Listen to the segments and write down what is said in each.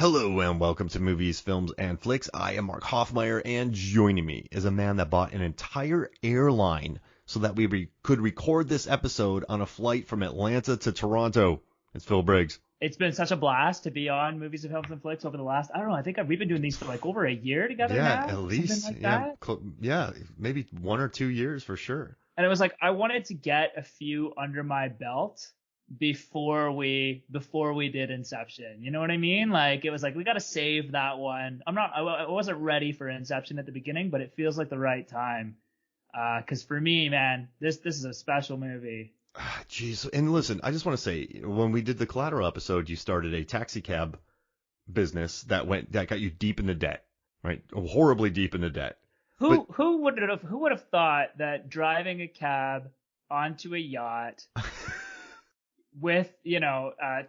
Hello and welcome to Movies, Films, and Flicks. I am Mark Hoffmeyer, and joining me is a man that bought an entire airline so that we could record this episode on a flight from Atlanta to Toronto. It's Phil Briggs. It's been such a blast to be on Movies, Films, and Flicks over the last, I don't know, I think we've been doing these for like over a year together now. Yeah, at least. Like yeah, maybe 1 or 2 years for sure. And it was like, I wanted to get a few under my belt before we did Inception. You know what I mean? Like, it was like, we got to save that one. I wasn't ready for Inception at the beginning, but it feels like the right time. 'Cause for me, man, this is a special movie. Jeez. And listen, I just want to say, when we did the Collateral episode, you started a taxi cab business that got you deep into debt, right? Horribly deep into debt. Who would have thought that driving a cab onto a yacht with,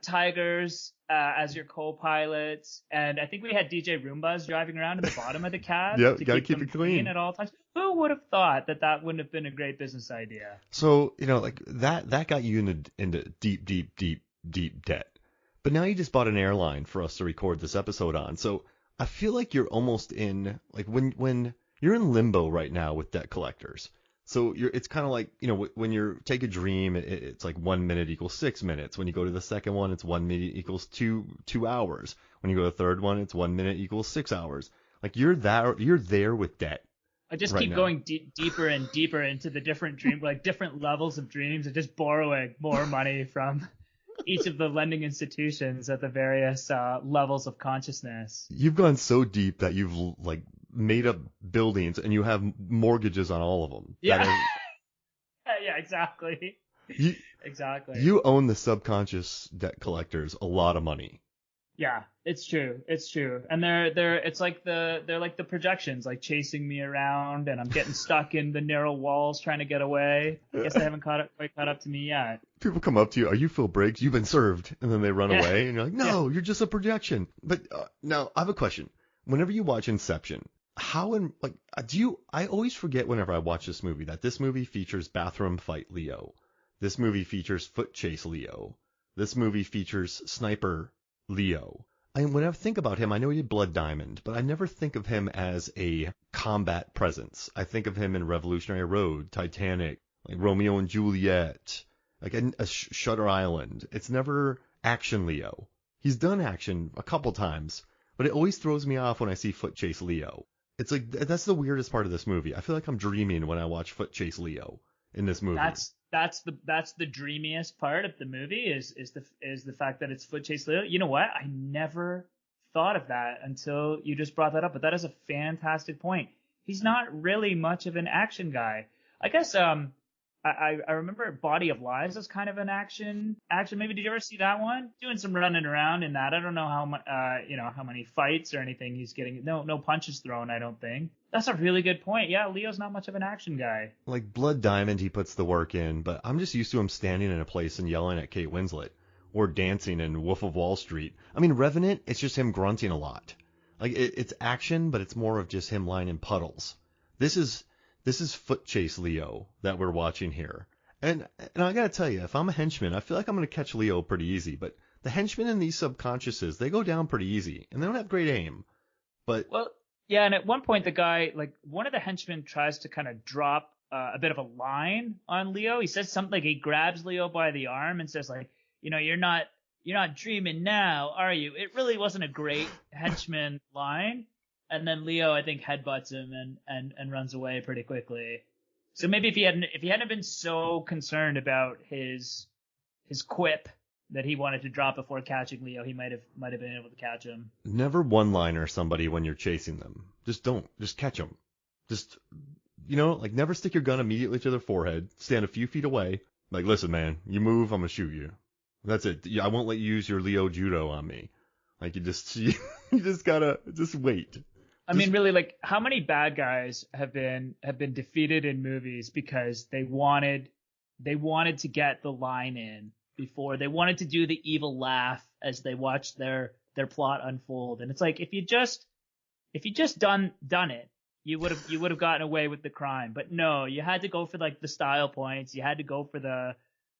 tigers as your co-pilots, and I think we had DJ Roombas driving around in the bottom of the cab to gotta keep it clean at all times. Who would have thought that wouldn't have been a great business idea? So, like that got you into deep debt. But now you just bought an airline for us to record this episode on. So I feel like you're almost in, like, when you're in limbo right now with debt collectors. So it's kind of like, when you take a dream, it's like 1 minute equals 6 minutes. When you go to the second one, it's 1 minute equals two hours. When you go to the third one, it's 1 minute equals 6 hours. Like, you're there with debt. I just right keep now. going deeper and deeper into the different dream, like different levels of dreams, and just borrowing more money from each of the lending institutions at the various levels of consciousness. You've gone so deep that you've made up buildings and you have mortgages on all of them. Yeah. Yeah, exactly. Exactly. You own the subconscious debt collectors a lot of money. Yeah, it's true. It's true. And they're like the projections, like chasing me around, and I'm getting stuck in the narrow walls trying to get away. I guess they haven't quite caught up to me yet. People come up to you, "Are you Phil Briggs? You've been served," and then they run away, and you're like, "No, You're just a projection." But now I have a question. Whenever you watch Inception, I always forget whenever I watch this movie that this movie features bathroom fight Leo. This movie features foot chase Leo. This movie features sniper Leo. When I think about him, I know he did Blood Diamond, but I never think of him as a combat presence. I think of him in Revolutionary Road, Titanic, like Romeo and Juliet, like a Shutter Island. It's never action Leo. He's done action a couple times, but it always throws me off when I see foot chase Leo. It's like, that's the weirdest part of this movie. I feel like I'm dreaming when I watch foot chase Leo in this movie. That's the dreamiest part of the movie is the fact that it's foot chase Leo. You know what? I never thought of that until you just brought that up. But that is a fantastic point. He's not really much of an action guy. I guess I remember Body of Lies as kind of an action. Maybe did you ever see that one? Doing some running around in that. I don't know how many fights or anything he's getting. No punches thrown, I don't think. That's a really good point. Yeah, Leo's not much of an action guy. Like Blood Diamond, he puts the work in, but I'm just used to him standing in a place and yelling at Kate Winslet or dancing in Wolf of Wall Street. I mean, Revenant, it's just him grunting a lot. Like it's action, but it's more of just him lying in puddles. This is foot chase Leo that we're watching here. And I gotta tell you, if I'm a henchman, I feel like I'm gonna catch Leo pretty easy. But the henchmen in these subconsciouses, they go down pretty easy, and they don't have great aim. But well, yeah, and at one point the guy, like one of the henchmen, tries to kind of drop a bit of a line on Leo. He says something like, he grabs Leo by the arm and says like, you're not dreaming now, are you? It really wasn't a great henchman line. And then Leo, I think, headbutts him and runs away pretty quickly. So maybe if he hadn't been so concerned about his quip that he wanted to drop before catching Leo, he might have been able to catch him. Never one-liner somebody when you're chasing them. Just catch them. Just, never stick your gun immediately to their forehead. Stand a few feet away. Like, listen, man, you move, I'm gonna shoot you. That's it. I won't let you use your Leo judo on me. Like, you just gotta wait. I mean, really, like, how many bad guys have been defeated in movies because they wanted to get the line in before they wanted to do the evil laugh as they watched their plot unfold? And it's like, if you just done it, you would have gotten away with the crime. But no, you had to go for like the style points. You had to go for the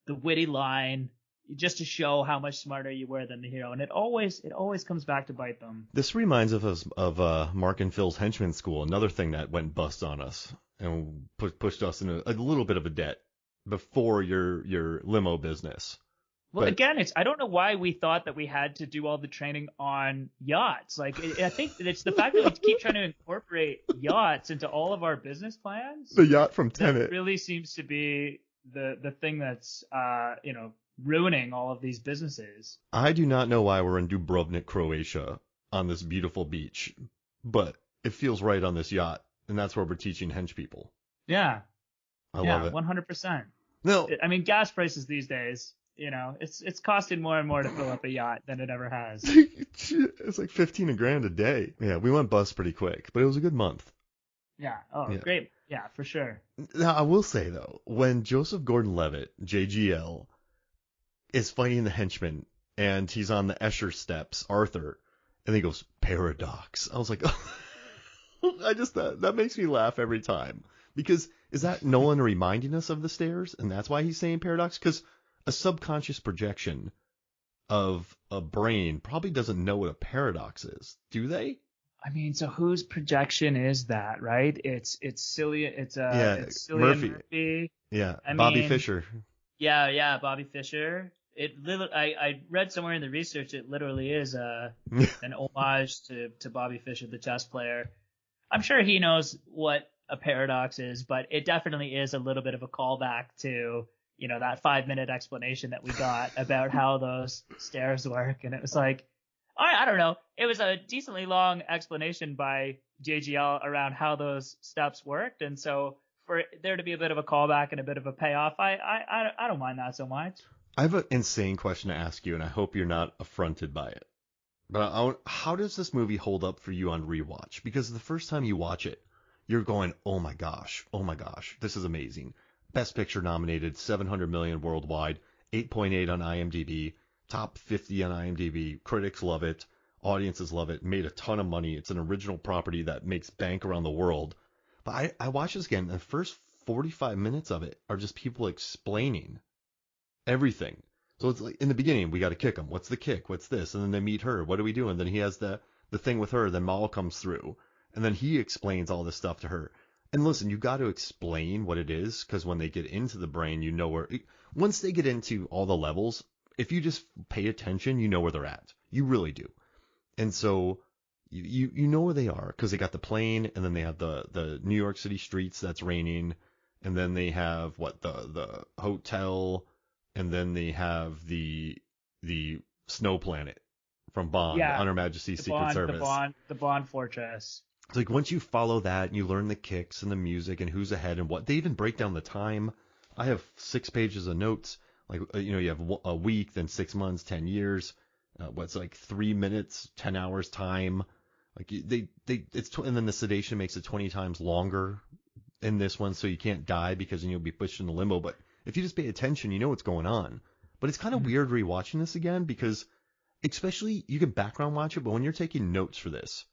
witty line. just to show how much smarter you were than the hero, and it always comes back to bite them. This reminds us of Mark and Phil's Henchman School, another thing that went bust on us and pushed us in a little bit of a debt before your limo business. Well, again, I don't know why we thought that we had to do all the training on yachts. Like, I think it's the fact that we keep trying to incorporate yachts into all of our business plans. The yacht from Tenet really seems to be the thing that's ruining all of these businesses. I do not know why we're in Dubrovnik, Croatia, on this beautiful beach, but it feels right on this yacht, and that's where we're teaching hench people. Yeah, I love it. 100%. No, I mean, gas prices these days. It's costing more and more to fill up a yacht than it ever has. It's like $15,000 a day. Yeah, we went bust pretty quick, but it was a good month. Yeah. Oh, yeah. Great. Yeah, for sure. Now, I will say, though, when Joseph Gordon-Levitt, JGL, is fighting the henchman, and he's on the Escher steps, Arthur, and he goes, paradox. I was like, that makes me laugh every time. Because is that Nolan reminding us of the stairs, and that's why he's saying paradox? Because a subconscious projection of a brain probably doesn't know what a paradox is, do they? I mean, so whose projection is that, right? It's Cillian. It's Cillian Murphy. Yeah, Bobby Fischer. Yeah, Bobby Fischer. It literally, I read somewhere in the research, it literally is an homage to Bobby Fischer, the chess player. I'm sure he knows what a paradox is, but it definitely is a little bit of a callback to that 5-minute explanation that we got about how those stairs work. And it was like, I don't know. It was a decently long explanation by JGL around how those steps worked. And so for there to be a bit of a callback and a bit of a payoff, I don't mind that so much. I have an insane question to ask you, and I hope you're not affronted by it. But how does this movie hold up for you on rewatch? Because the first time you watch it, you're going, oh my gosh, this is amazing. Best Picture nominated, $700 million worldwide, 8.8 on IMDb, top 50 on IMDb. Critics love it, audiences love it, made a ton of money. It's an original property that makes bank around the world. But I watched this again, and the first 45 minutes of it are just people explaining everything. So it's like in the beginning, we got to kick him. What's the kick? What's this? And then they meet her. What do we do? And then he has the thing with her. Then Mal comes through, and then he explains all this stuff to her. And listen, you got to explain what it is, because when they get into the brain, you know where. Once they get into all the levels, if you just pay attention, you know where they're at. You really do. And so you know where they are, because they got the plane, and then they have the New York City streets that's raining, and then they have the hotel, and then they have the snow planet from Bond, on Her Majesty's Secret Service. The Bond Fortress. It's like once you follow that and you learn the kicks and the music and who's ahead and what, they even break down the time. I have 6 pages of notes. Like, you have a week, then 6 months, 10 years. What's like 3 minutes, 10 hours time. Like and then the sedation makes it 20 times longer in this one, so you can't die because then you'll be pushed into limbo. But if you just pay attention, you know what's going on. But it's kind of weird rewatching this again, because especially you can background watch it, but when you're taking notes for this,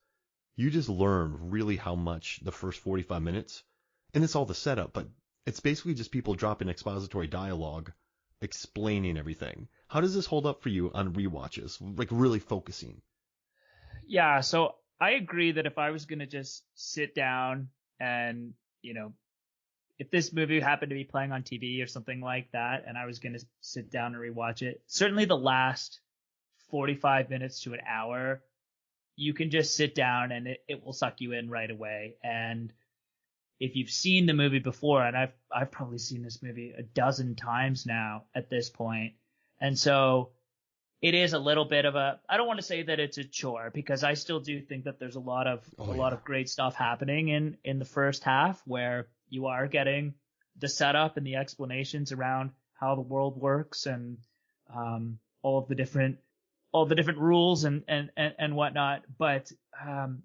you just learn really how much the first 45 minutes, and it's all the setup, but it's basically just people dropping expository dialogue, explaining everything. How does this hold up for you on rewatches, like really focusing? Yeah, so I agree that if I was going to just sit down and, if this movie happened to be playing on TV or something like that, and I was going to sit down and rewatch it, certainly the last 45 minutes to an hour, you can just sit down and it will suck you in right away. And if you've seen the movie before, and I've probably seen this movie a dozen times now at this point, and so it is a little bit of I don't want to say that it's a chore, because I still do think that there's a lot of great stuff happening in the first half, where you are getting the setup and the explanations around how the world works, and all the different rules and whatnot. But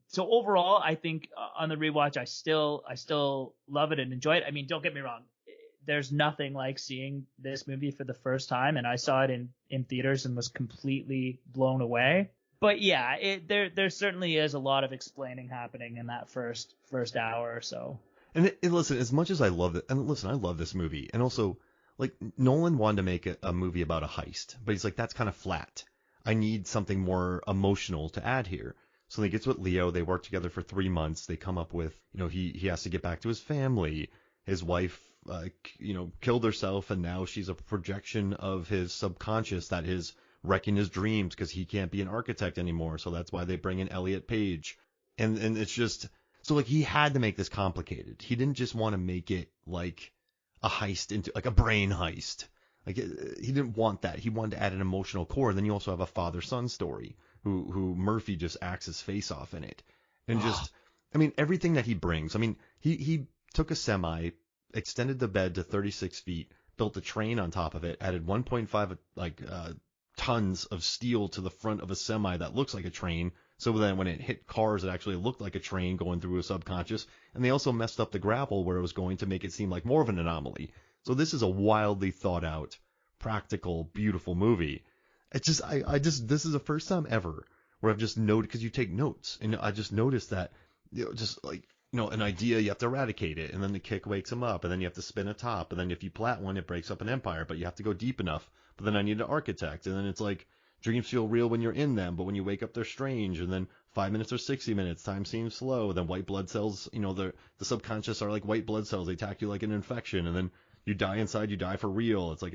so overall, I think on the rewatch, I still love it and enjoy it. I mean, don't get me wrong, there's nothing like seeing this movie for the first time, and I saw it in theaters and was completely blown away. But yeah, there certainly is a lot of explaining happening in that first hour or so. And listen, as much as I love it, and listen, I love this movie, and also like Nolan wanted to make a movie about a heist, but he's like, that's kind of flat. I need something more emotional to add here. So he gets with Leo. They work together for 3 months. They come up with, he has to get back to his family. His wife, killed herself, and now she's a projection of his subconscious that is wrecking his dreams because he can't be an architect anymore. So that's why they bring in Elliot Page. And it's just, so like he had to make this complicated. He didn't just want to make it like a heist into like a brain heist. Like he didn't want that. He wanted to add an emotional core. And then you also have a father-son story who Murphy just acts his face off in it. And just, I mean, everything that he brings. I mean, he took a semi, extended the bed to 36 feet, built a train on top of it, added 1.5 tons of steel to the front of a semi that looks like a train. So then when it hit cars, it actually looked like a train going through a subconscious. And they also messed up the grapple where it was going to make it seem like more of an anomaly. So this is a wildly thought out, practical, beautiful movie. It's just, this is the first time ever where I've just noted, because you take notes, and I just noticed that, just like, an idea, you have to eradicate it, and then the kick wakes him up, and then you have to spin a top, and then if you plat one, it breaks up an empire, but you have to go deep enough. But then I need an architect, and then it's like, dreams feel real when you're in them, but when you wake up, they're strange, and then 5 minutes or 60 minutes, time seems slow, then white blood cells, the subconscious are like white blood cells, they attack you like an infection, and then you die inside, you die for real. It's like,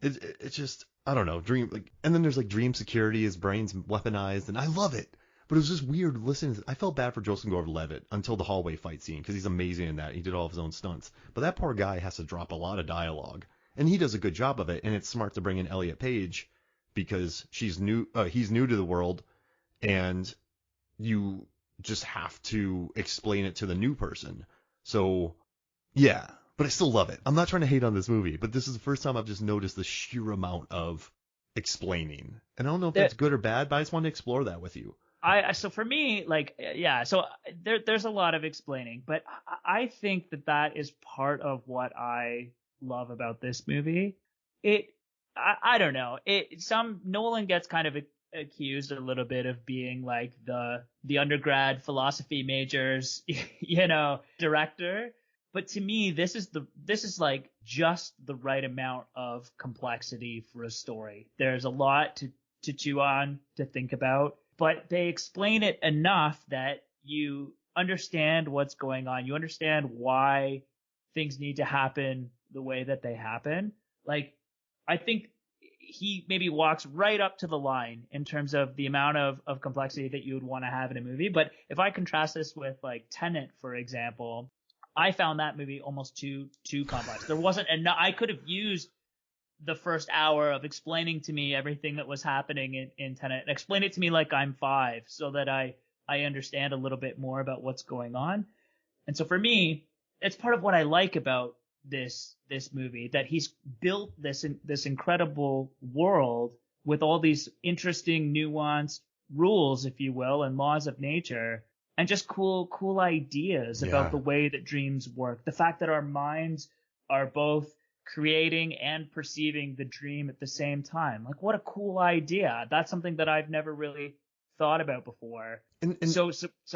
it's just, I don't know, dream, like, and then there's like dream security, his brain's weaponized, and I love it. But it was just weird listening. I felt bad for Joseph Gordon-Levitt until the hallway fight scene, because he's amazing in that. He did all of his own stunts. But that poor guy has to drop a lot of dialogue, and he does a good job of it. And it's smart to bring in Elliot Page because he's new to the world, and you just have to explain it to the new person. So, yeah. But I still love it. I'm not trying to hate on this movie, but this is the first time I've just noticed the sheer amount of explaining. And I don't know if that's good or bad, but I just wanted to explore that with you. So for me, so there's a lot of explaining, but I think that is part of what I love about this movie. I don't know. Nolan gets kind of accused a little bit of being like the undergrad philosophy majors, director. But to me, this is like just the right amount of complexity for a story. There's a lot to chew on, to think about. But they explain it enough that you understand what's going on. You understand why things need to happen the way that they happen. Like, I think he maybe walks right up to the line in terms of the amount of complexity that you would want to have in a movie. But if I contrast this with like Tenet, for example, I found that movie almost too complex. There wasn't enough. I could have used the first hour of explaining to me everything that was happening in Tenet, and explain it to me like I'm 5, so that I understand a little bit more about what's going on. And so for me, it's part of what I like about this movie, that he's built this incredible world with all these interesting, nuanced rules, if you will, and laws of nature, and just cool ideas about the way that dreams work. The fact that our minds are both creating and perceiving the dream at the same time. Like, what a cool idea. That's something that I've never really thought about before. And so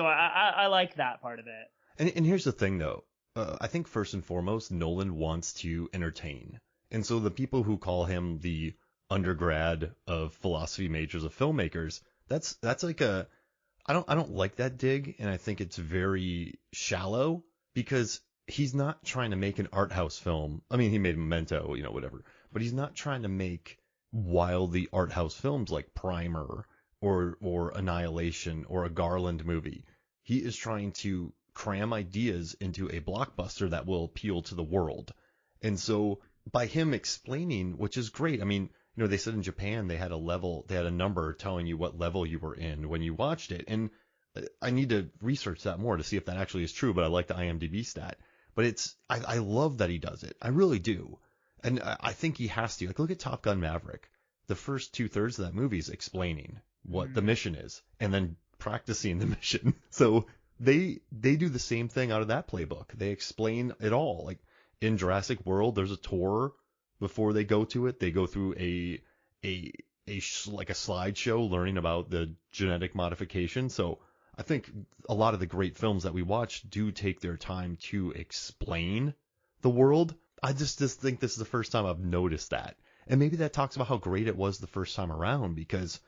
I like that part of it. And here's the thing, though. I think first and foremost, Nolan wants to entertain. And so the people who call him the undergrad of philosophy majors of filmmakers, that's like I don't like that dig, and I think it's very shallow, because he's not trying to make an art house film. I mean, he made Memento, whatever, but he's not trying to make wildly art house films like Primer or Annihilation or a Garland movie. He is trying to cram ideas into a blockbuster that will appeal to the world. And so by him explaining, which is great. I mean, they said in Japan they had a number telling you what level you were in when you watched it. And I need to research that more to see if that actually is true, but I like the IMDb stat. But I love that he does it. I really do. And I think he has to. Like, look at Top Gun Maverick. The first 2/3 of that movie is explaining what the mission is and then practicing the mission. So they do the same thing out of that playbook. They explain it all. Like in Jurassic World, there's a tour before they go to it. They go through like a slideshow learning about the genetic modification. So I think a lot of the great films that we watch do take their time to explain the world. I just think this is the first time I've noticed that. And maybe that talks about how great it was the first time around, because,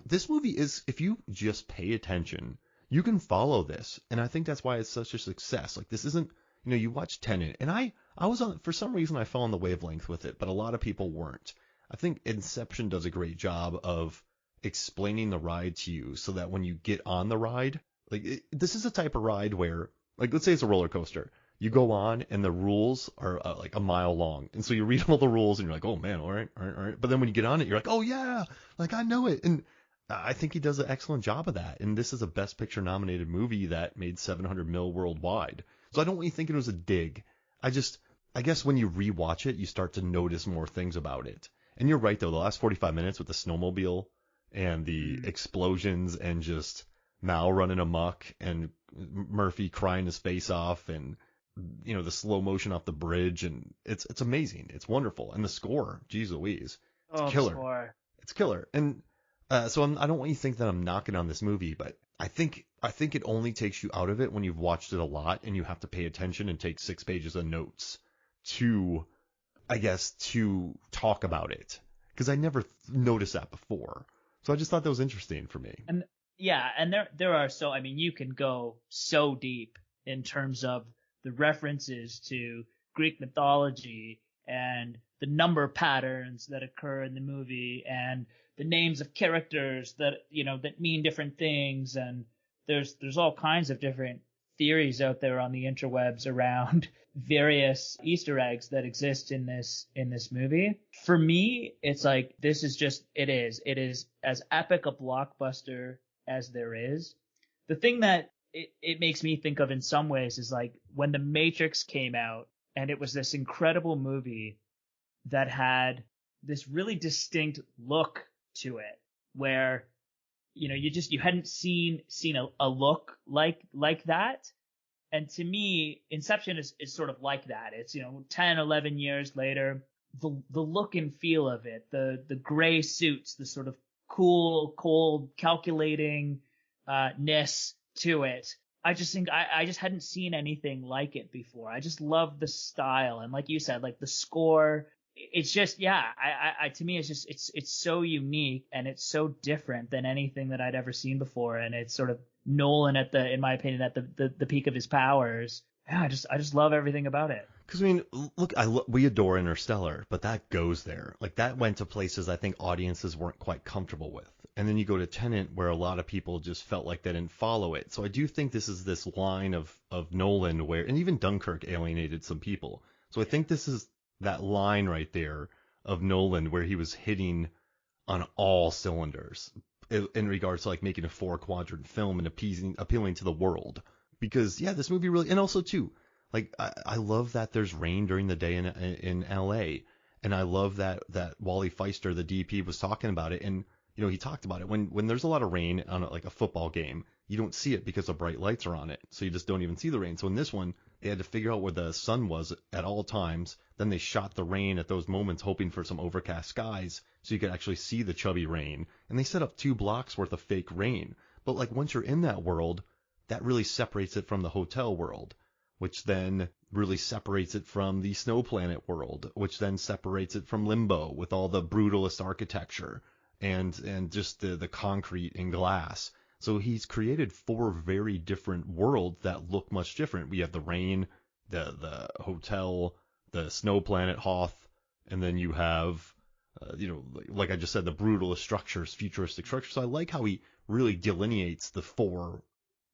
this movie is, if you just pay attention, you can follow this. And I think that's why it's such a success. Like, this isn't, you watch Tenet, and I was on, for some reason I fell on the wavelength with it, but a lot of people weren't. I think Inception does a great job of explaining the ride to you so that when you get on the ride, like, this is a type of ride where, like, let's say it's a roller coaster. You go on and the rules are like a mile long. And so you read all the rules and you're like, oh man, all right. But then when you get on it, you're like, oh yeah, like I know it. And I think he does an excellent job of that. And this is a Best Picture nominated movie that made 700 mil worldwide. So I don't want you thinking it was a dig. I guess when you rewatch it, you start to notice more things about it. And you're right though, the last 45 minutes with the snowmobile and the explosions and just Mal running amok and Murphy crying his face off and the slow motion off the bridge, and it's amazing. It's wonderful. And the score, geez Louise, it's killer. Score. It's killer. And so I don't want you to think that I'm knocking on this movie, but I think it only takes you out of it when you've watched it a lot and you have to pay attention and take 6 pages of notes to talk about it, because I never noticed that before. So I just thought that was interesting for me. And yeah, and there are you can go so deep in terms of the references to Greek mythology and the number patterns that occur in the movie and the names of characters that that mean different things, and there's all kinds of different theories out there on the interwebs around various Easter eggs that exist in this movie. For me, it's like it is as epic a blockbuster as there is. The thing that it makes me think of in some ways is like when The Matrix came out, and it was this incredible movie that had this really distinct look to it, where you hadn't seen a look like that. And to me, Inception is sort of like that. It's 10, 11 years later, the look and feel of it, the gray suits, the sort of cool, cold, calculating ness to it. I just think I just hadn't seen anything like it before. I just love the style, and like you said, like the score. It's just to me it's so unique, and it's so different than anything that I'd ever seen before, and it's sort of Nolan in my opinion, at the peak of his powers. Yeah, I just love everything about it. Because look, we adore Interstellar, but that goes there. Like, that went to places I think audiences weren't quite comfortable with. And then you go to Tenet, where a lot of people just felt like they didn't follow it. So I do think this is this line of Nolan where, and even Dunkirk alienated some people. So I think this is that line right there of Nolan where he was hitting on all cylinders in regards to like making a 4-quadrant film and appealing to the world. Because this movie really, and also too, like I love that there's rain during the day in LA, and I love that Wally Feister, the DP, was talking about it, and he talked about it when there's a lot of rain on like a football game, you don't see it because the bright lights are on it, so you just don't even see the rain. So in this one, they had to figure out where the sun was at all times. Then they shot the rain at those moments, hoping for some overcast skies, so you could actually see the chubby rain. And they set up 2 blocks worth of fake rain. But like once you're in that world, that really separates it from the hotel world, which then really separates it from the Snow Planet world, which then separates it from Limbo with all the brutalist architecture and just the concrete and glass. So he's created 4 very different worlds that look much different. We have the rain, the hotel, the Snow Planet Hoth, and then you have, like I just said, the brutalist structures, futuristic structures. So I like how he really delineates the 4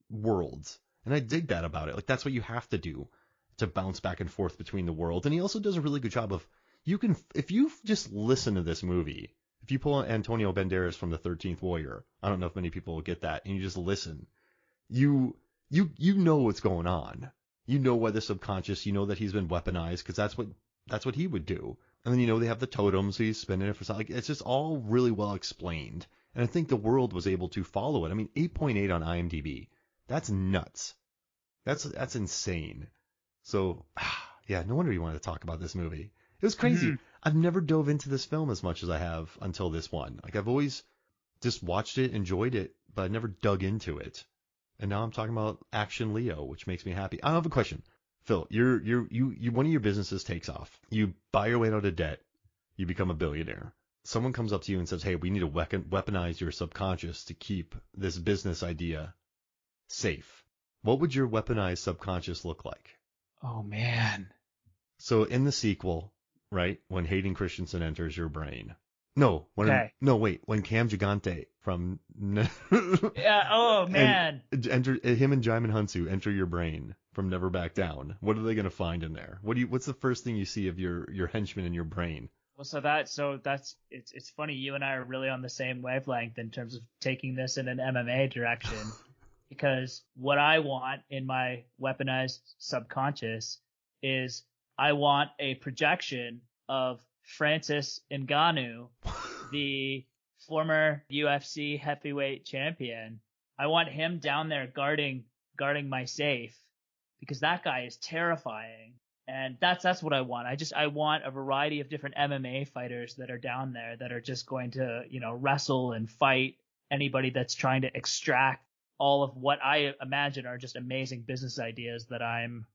worlds, and I dig that about it. Like, that's what you have to do to bounce back and forth between the worlds. And he also does a really good job of, if you just listen to this movie, if you pull Antonio Banderas from the 13th Warrior, I don't know if many people will get that, and you just listen, you know what's going on. You know why the subconscious, you know that he's been weaponized, because that's what he would do. And then they have the totems, so he's spinning it for something. Like, it's just all really well explained, and I think the world was able to follow it. I mean, 8.8 on IMDb. That's nuts. That's insane. So, no wonder you wanted to talk about this movie. It was crazy. Mm-hmm. I've never dove into this film as much as I have until this one. Like, I've always just watched it, enjoyed it, but I never dug into it. And now I'm talking about Action Leo, which makes me happy. I have a question. Phil, one of your businesses takes off. You buy your way out of debt. You become a billionaire. Someone comes up to you and says, hey, we need to weaponize your subconscious to keep this business idea safe. What would your weaponized subconscious look like? Oh, man. So in the sequel, right, when Hayden Christensen enters your brain. No, when Cam Gigante from yeah, oh man. Him and Jaimin Hunsu enter your brain from Never Back Down. What are they gonna find in there? What's the first thing you see of your henchman in your brain? Well, it's funny, you and I are really on the same wavelength in terms of taking this in an MMA direction. Because what I want in my weaponized subconscious is I want a projection of Francis Ngannou, the former UFC heavyweight champion. I want him down there guarding my safe, because that guy is terrifying. And that's what I want. I want a variety of different MMA fighters that are down there that are just going to, wrestle and fight anybody that's trying to extract all of what I imagine are just amazing business ideas that I'm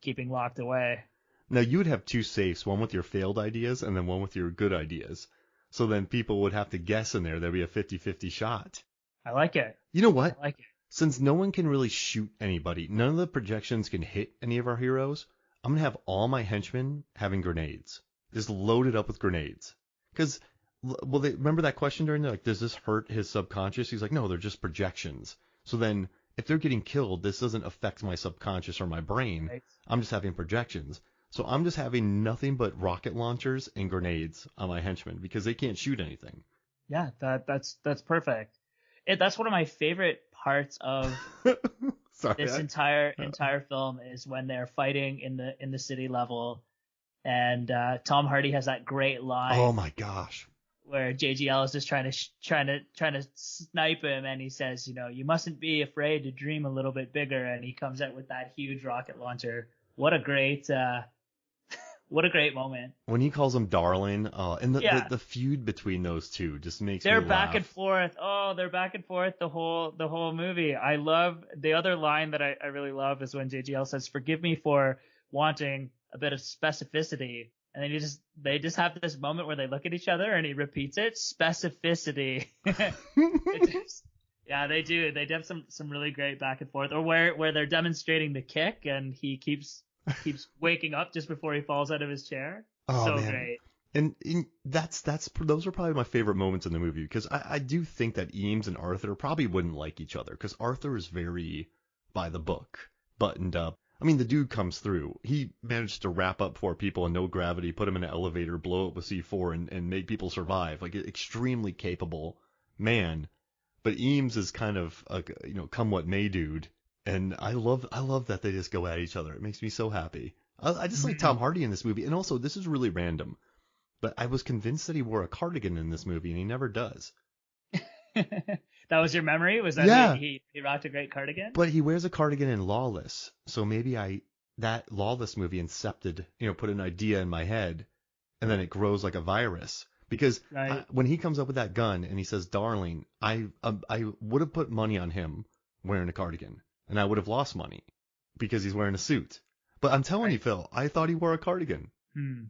keeping locked away. Now, you would have two safes, one with your failed ideas and then one with your good ideas. So then people would have to guess in there. There'd be a 50-50 shot. I like it. You know what? I like it. Since no one can really shoot anybody, none of the projections can hit any of our heroes, I'm going to have all my henchmen having grenades. Just loaded up with grenades. Because, remember that question during there? Like, does this hurt his subconscious? He's like, no, they're just projections. So then, if they're getting killed, this doesn't affect my subconscious or my brain. Right. I'm just having projections. So I'm just having nothing but rocket launchers and grenades on my henchmen because they can't shoot anything. Yeah, that's perfect. That's one of my favorite parts of this entire film is when they're fighting in the city level, and Tom Hardy has that great line. Oh my gosh! Where JGL is just trying to snipe him, and he says, you mustn't be afraid to dream a little bit bigger, and he comes out with that huge rocket launcher. What a great moment. When he calls him darling, and the feud between those two just makes me laugh. They're back and forth. Oh, they're back and forth the whole movie. I love the other line that I really love is when JGL says, "Forgive me for wanting a bit of specificity." And then they just have this moment where they look at each other and he repeats it, specificity. Yeah, they do. They have some really great back and forth, or where they're demonstrating the kick and he keeps waking up just before he falls out of his chair. Oh, so man. Great. And those are probably my favorite moments in the movie, because I do think that Eames and Arthur probably wouldn't like each other, because Arthur is very by the book, buttoned up. I mean, the dude comes through. He managed to wrap up 4 people in no gravity, put them in an elevator, blow up with C4, and make people survive. Like, an extremely capable man. But Eames is kind of a, come what may dude. And I love that they just go at each other. It makes me so happy. I just like Tom Hardy in this movie. And also, this is really random, but I was convinced that he wore a cardigan in this movie, and he never does. That was your memory? Was that he rocked a great cardigan? But he wears a cardigan in Lawless. So maybe that Lawless movie incepted, put an idea in my head, and then it grows like a virus. Because when he comes up with that gun and he says, darling, I would have put money on him wearing a cardigan. And I would have lost money because he's wearing a suit. But I'm telling you, Phil, I thought he wore a cardigan.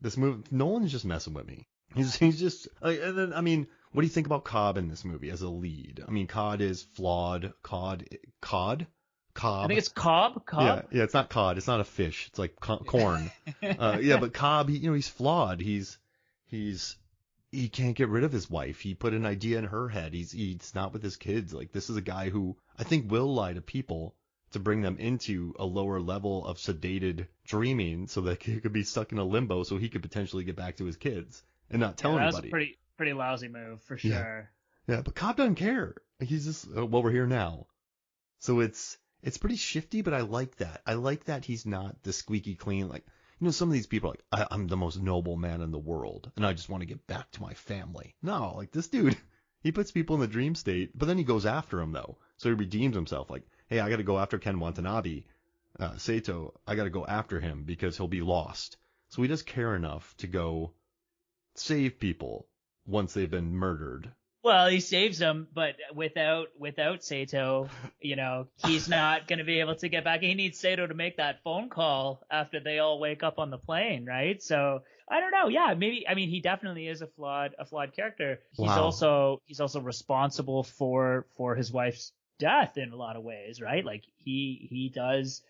This movie, Nolan's just messing with me. He's just, and then, I mean, what do you think about Cobb in this movie as a lead? I mean, Cobb is flawed. Cobb? I think it's Cobb. Yeah, it's not cod. It's not a fish. It's like corn. But Cobb, he's flawed. He can't get rid of his wife. He put an idea in her head. He's not with his kids. Like, this is a guy who I think will lie to people to bring them into a lower level of sedated dreaming so that he could be stuck in a limbo so he could potentially get back to his kids and not tell anybody. That's a pretty lousy move for sure. Yeah, but Cobb doesn't care. He's just, we're here now. So it's pretty shifty, but I like that. I like that he's not the squeaky clean, like, some of these people are like, I'm the most noble man in the world, and I just want to get back to my family. No, like, this dude, he puts people in the dream state, but then he goes after him, though. So he redeems himself, like, hey, I got to go after Ken Watanabe. Sato, I got to go after him because he'll be lost. So he does care enough to go save people once they've been murdered Well, he saves him, but without Sato, he's not going to be able to get back. He needs Sato to make that phone call after they all wake up on the plane, right? So I don't know. Yeah, maybe. I mean, he definitely is a flawed character. Wow. He's also responsible for his wife's death in a lot of ways, right? Like he does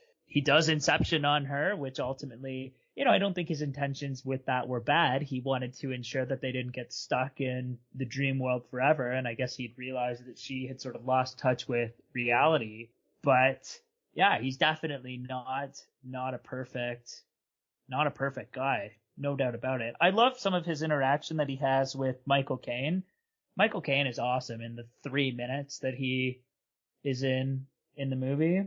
Inception on her, which ultimately, I don't think his intentions with that were bad. He wanted to ensure that they didn't get stuck in the dream world forever. And I guess he'd realized that she had sort of lost touch with reality. But yeah, he's definitely not a perfect guy. No doubt about it. I love some of his interaction that he has with Michael Caine. Michael Caine is awesome in the 3 minutes that he is in the movie.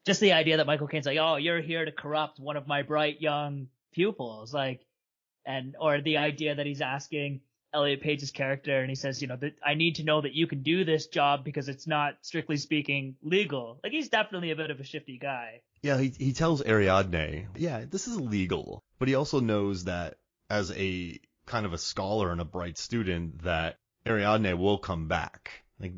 Just the idea that Michael Caine's like, oh, you're here to corrupt one of my bright young pupils, or the idea that he's asking Elliot Page's character, and he says, that I need to know that you can do this job because it's not, strictly speaking, legal. Like, he's definitely a bit of a shifty guy. Yeah, he tells Ariadne, yeah, this is illegal, but he also knows that as a kind of a scholar and a bright student, that Ariadne will come back. Like,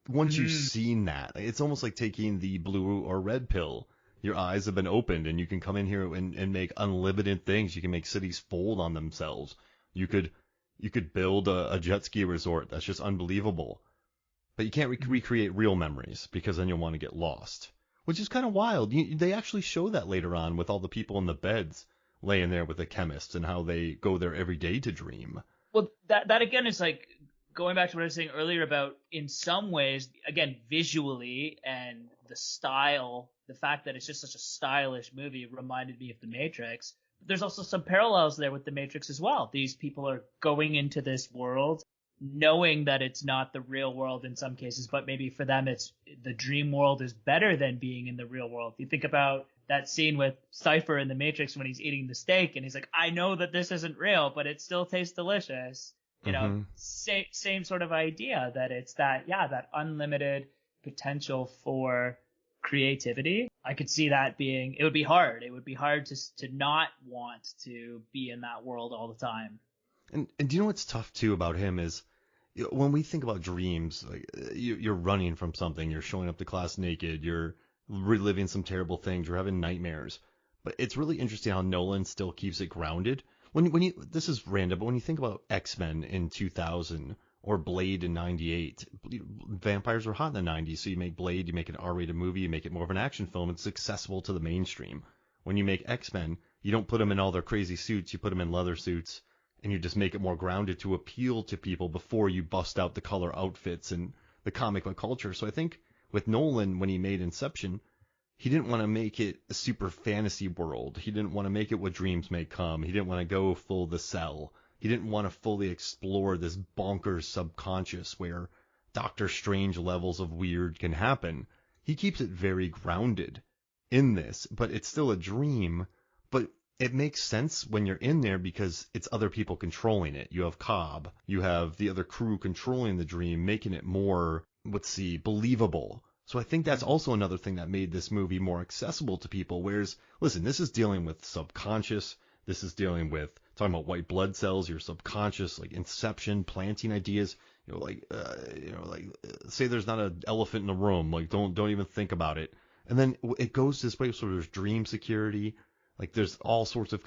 once you've seen that, it's almost like taking the blue or red pill. Your eyes have been opened, and you can come in here and make unlimited things. You can make cities fold on themselves. You could build a jet ski resort that's just unbelievable. But you can't recreate real memories because then you'll want to get lost, which is kind of wild. They actually show that later on with all the people in the beds laying there with the chemists and how they go there every day to dream. Well, that again is like going back to what I was saying earlier about, in some ways, again, visually and the style, the fact that it's just such a stylish movie reminded me of The Matrix. But there's also some parallels there with The Matrix as well. These people are going into this world knowing that it's not the real world in some cases, but maybe for them it's the dream world is better than being in the real world. You think about that scene with Cypher in The Matrix when he's eating the steak and he's like, I know that this isn't real, but it still tastes delicious. Same sort of idea, that it's that unlimited potential for creativity. I could see that it would be hard. It would be hard to not want to be in that world all the time. And do you know what's tough too about him is when we think about dreams, like you're running from something, you're showing up to class naked, you're reliving some terrible things, you're having nightmares. But it's really interesting how Nolan still keeps it grounded. This is random, but when you think about X-Men in 2000 or Blade in 98, vampires were hot in the 90s, so you make Blade, you make an R-rated movie, you make it more of an action film, it's accessible to the mainstream. When you make X-Men, you don't put them in all their crazy suits, you put them in leather suits, and you just make it more grounded to appeal to people before you bust out the color outfits and the comic book culture. So I think with Nolan, when he made Inception, he didn't want to make it a super fantasy world. He didn't want to make it what dreams may come. He didn't want to go full The Cell. He didn't want to fully explore this bonkers subconscious where Doctor Strange levels of weird can happen. He keeps it very grounded in this, but it's still a dream. But it makes sense when you're in there because it's other people controlling it. You have Cobb. You have the other crew controlling the dream, making it more, believable. So I think that's also another thing that made this movie more accessible to people. Whereas, listen, this is dealing with subconscious. This is dealing with talking about white blood cells, your subconscious, like Inception, planting ideas. Say there's not an elephant in the room. Like, don't even think about it. And then it goes to this place where there's dream security. Like, there's all sorts of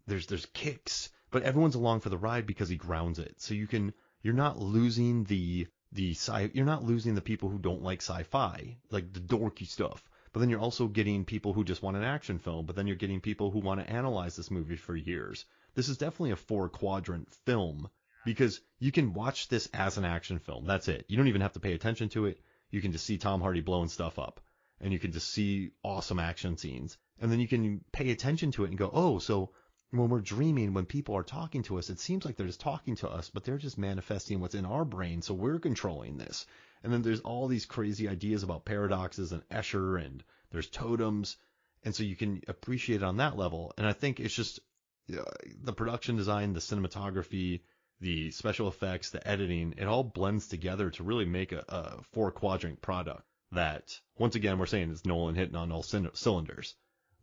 there's kicks, but everyone's along for the ride because he grounds it. So you're not losing you're not losing the people who don't like sci-fi, like the dorky stuff. But then you're also getting people who just want an action film. But then you're getting people who want to analyze this movie for years. This is definitely a 4-quadrant film because you can watch this as an action film. That's it. You don't even have to pay attention to it. You can just see Tom Hardy blowing stuff up, and you can just see awesome action scenes. And then you can pay attention to it and go, oh, so when we're dreaming, when people are talking to us, it seems like they're just talking to us, but they're just manifesting what's in our brain, so we're controlling this. And then there's all these crazy ideas about paradoxes and Escher, and there's totems, and so you can appreciate it on that level. And I think it's just the production design, the cinematography, the special effects, the editing, it all blends together to really make a 4-quadrant product that, once again, we're saying is Nolan hitting on all cylinders,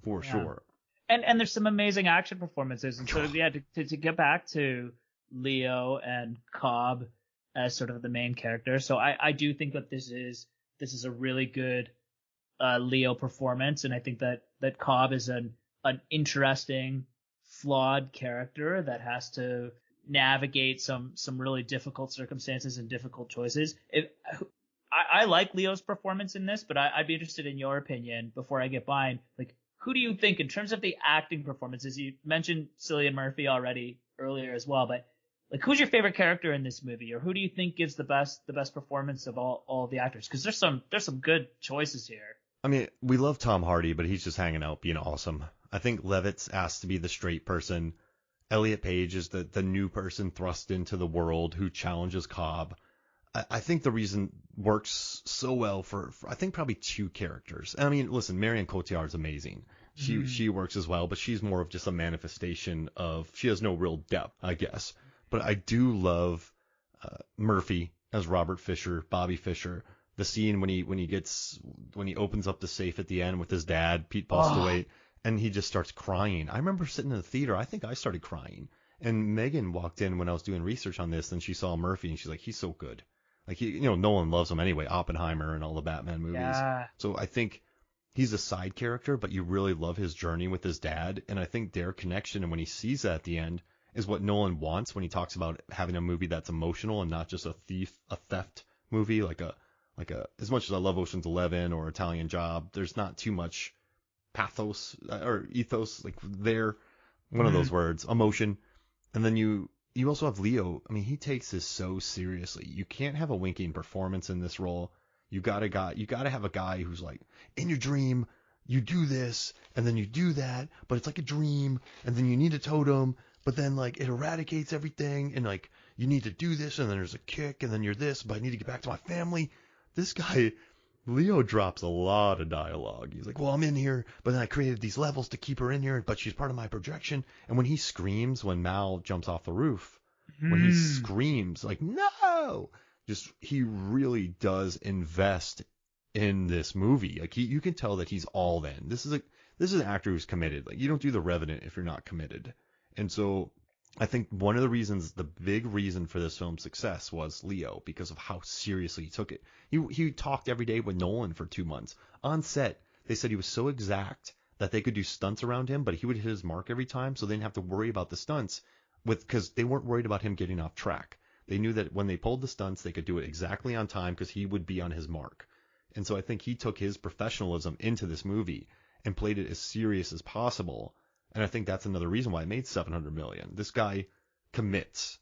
for sure. And there's some amazing action performances. And so, to get back to Leo and Cobb, as sort of the main character. So I do think that this is a really good Leo performance, and I think that Cobb is an interesting, flawed character that has to navigate some really difficult circumstances and difficult choices. I like Leo's performance in this, but I'd be interested in your opinion before I get mine. Like, who do you think in terms of the acting performances? You mentioned Cillian Murphy already earlier as well, but like, who's your favorite character in this movie, or who do you think gives the best performance of all of the actors? Because there's some good choices here. I mean, we love Tom Hardy, but he's just hanging out being awesome. I think Levitt's asked to be the straight person. Elliot Page is the new person thrust into the world who challenges Cobb. I think the reason works so well for I think probably two characters. I mean, listen, Marion Cotillard is amazing. She works as well, but she's more of just a manifestation of, she has no real depth, I guess. But I do love Murphy as Robert Fisher, Bobby Fisher. The scene when he opens up the safe at the end with his dad, Pete Postlewaite, and he just starts crying. I remember sitting in the theater. I think I started crying. And Megan walked in when I was doing research on this, and she saw Murphy, and she's like, he's so good. Like, Nolan loves him anyway, Oppenheimer and all the Batman movies. Yeah. So I think he's a side character, but you really love his journey with his dad. And I think their connection, and when he sees that at the end, is what Nolan wants when he talks about having a movie that's emotional and not just a theft movie, like a as much as I love Ocean's 11 or Italian Job, there's not too much pathos or ethos, like there, one of those words, emotion. And then you also have Leo. I mean, he takes this so seriously. You can't have a winking performance in this role. You gotta have a guy who's like, in your dream, you do this, and then you do that, but it's like a dream, and then you need a totem, but then like it eradicates everything, and like you need to do this, and then there's a kick, and then you're this, but I need to get back to my family. This guy, Leo, drops a lot of dialogue. He's like, well, I'm in here, but then I created these levels to keep her in here, but she's part of my projection. And when he screams, when Mal jumps off the roof, when he screams, like, no, just, he really does invest in this movie. Like, you can tell that he's all in. This is an actor who's committed. Like, you don't do The Revenant if you're not committed. And so I think one of the reasons, the big reason for this film's success was Leo, because of how seriously he took it. He talked every day with Nolan for 2 months. On set, they said he was so exact that they could do stunts around him, but he would hit his mark every time, so they didn't have to worry about the stunts because they weren't worried about him getting off track. They knew that when they pulled the stunts, they could do it exactly on time because he would be on his mark. And so I think he took his professionalism into this movie and played it as serious as possible. And I think that's another reason why it made $700 million. This guy commits.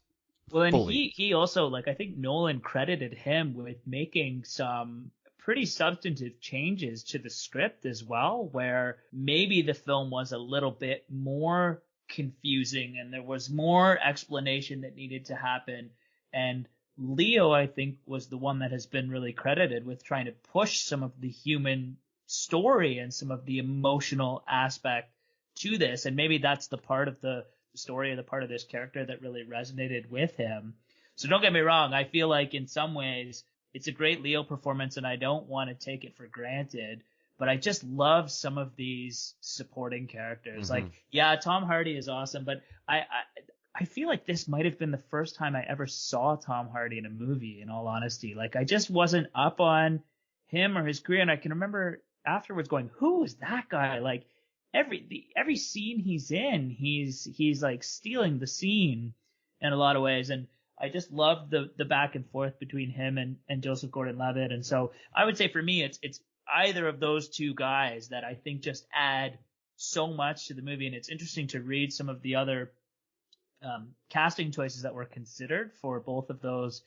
Well, and fully. he also, like, I think Nolan credited him with making some pretty substantive changes to the script as well, where maybe the film was a little bit more confusing and there was more explanation that needed to happen. And Leo, I think, was the one that has been really credited with trying to push some of the human story and some of the emotional aspect to this. And maybe that's the part of the story or the part of this character that really resonated with him. So don't get me wrong. I feel like in some ways it's a great Leo performance and I don't want to take it for granted, but I just love some of these supporting characters. Like, yeah, Tom Hardy is awesome, but I feel like this might have been the first time I ever saw Tom Hardy in a movie, in all honesty. Like, I just wasn't up on him or his career. And I can remember afterwards going, who is that guy? Like, every scene he's in, he's like stealing the scene in a lot of ways. And I just love the back and forth between him and Joseph Gordon-Levitt. And so I would say for me, it's either of those two guys that I think just add so much to the movie. And it's interesting to read some of the other casting choices that were considered for both of those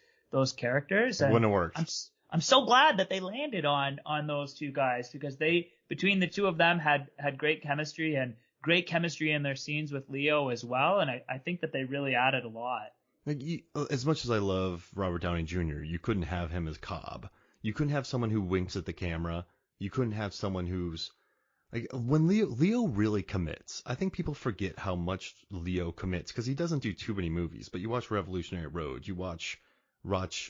characters. It wouldn't have worked. I'm so glad that they landed on those two guys, because they, between the two of them, had great chemistry and great chemistry in their scenes with Leo as well. And I think that they really added a lot. Like, as much as I love Robert Downey Jr., you couldn't have him as Cobb. You couldn't have someone who winks at the camera. You couldn't have someone who's like, when Leo really commits. I think people forget how much Leo commits because he doesn't do too many movies. But you watch Revolutionary Road, you watch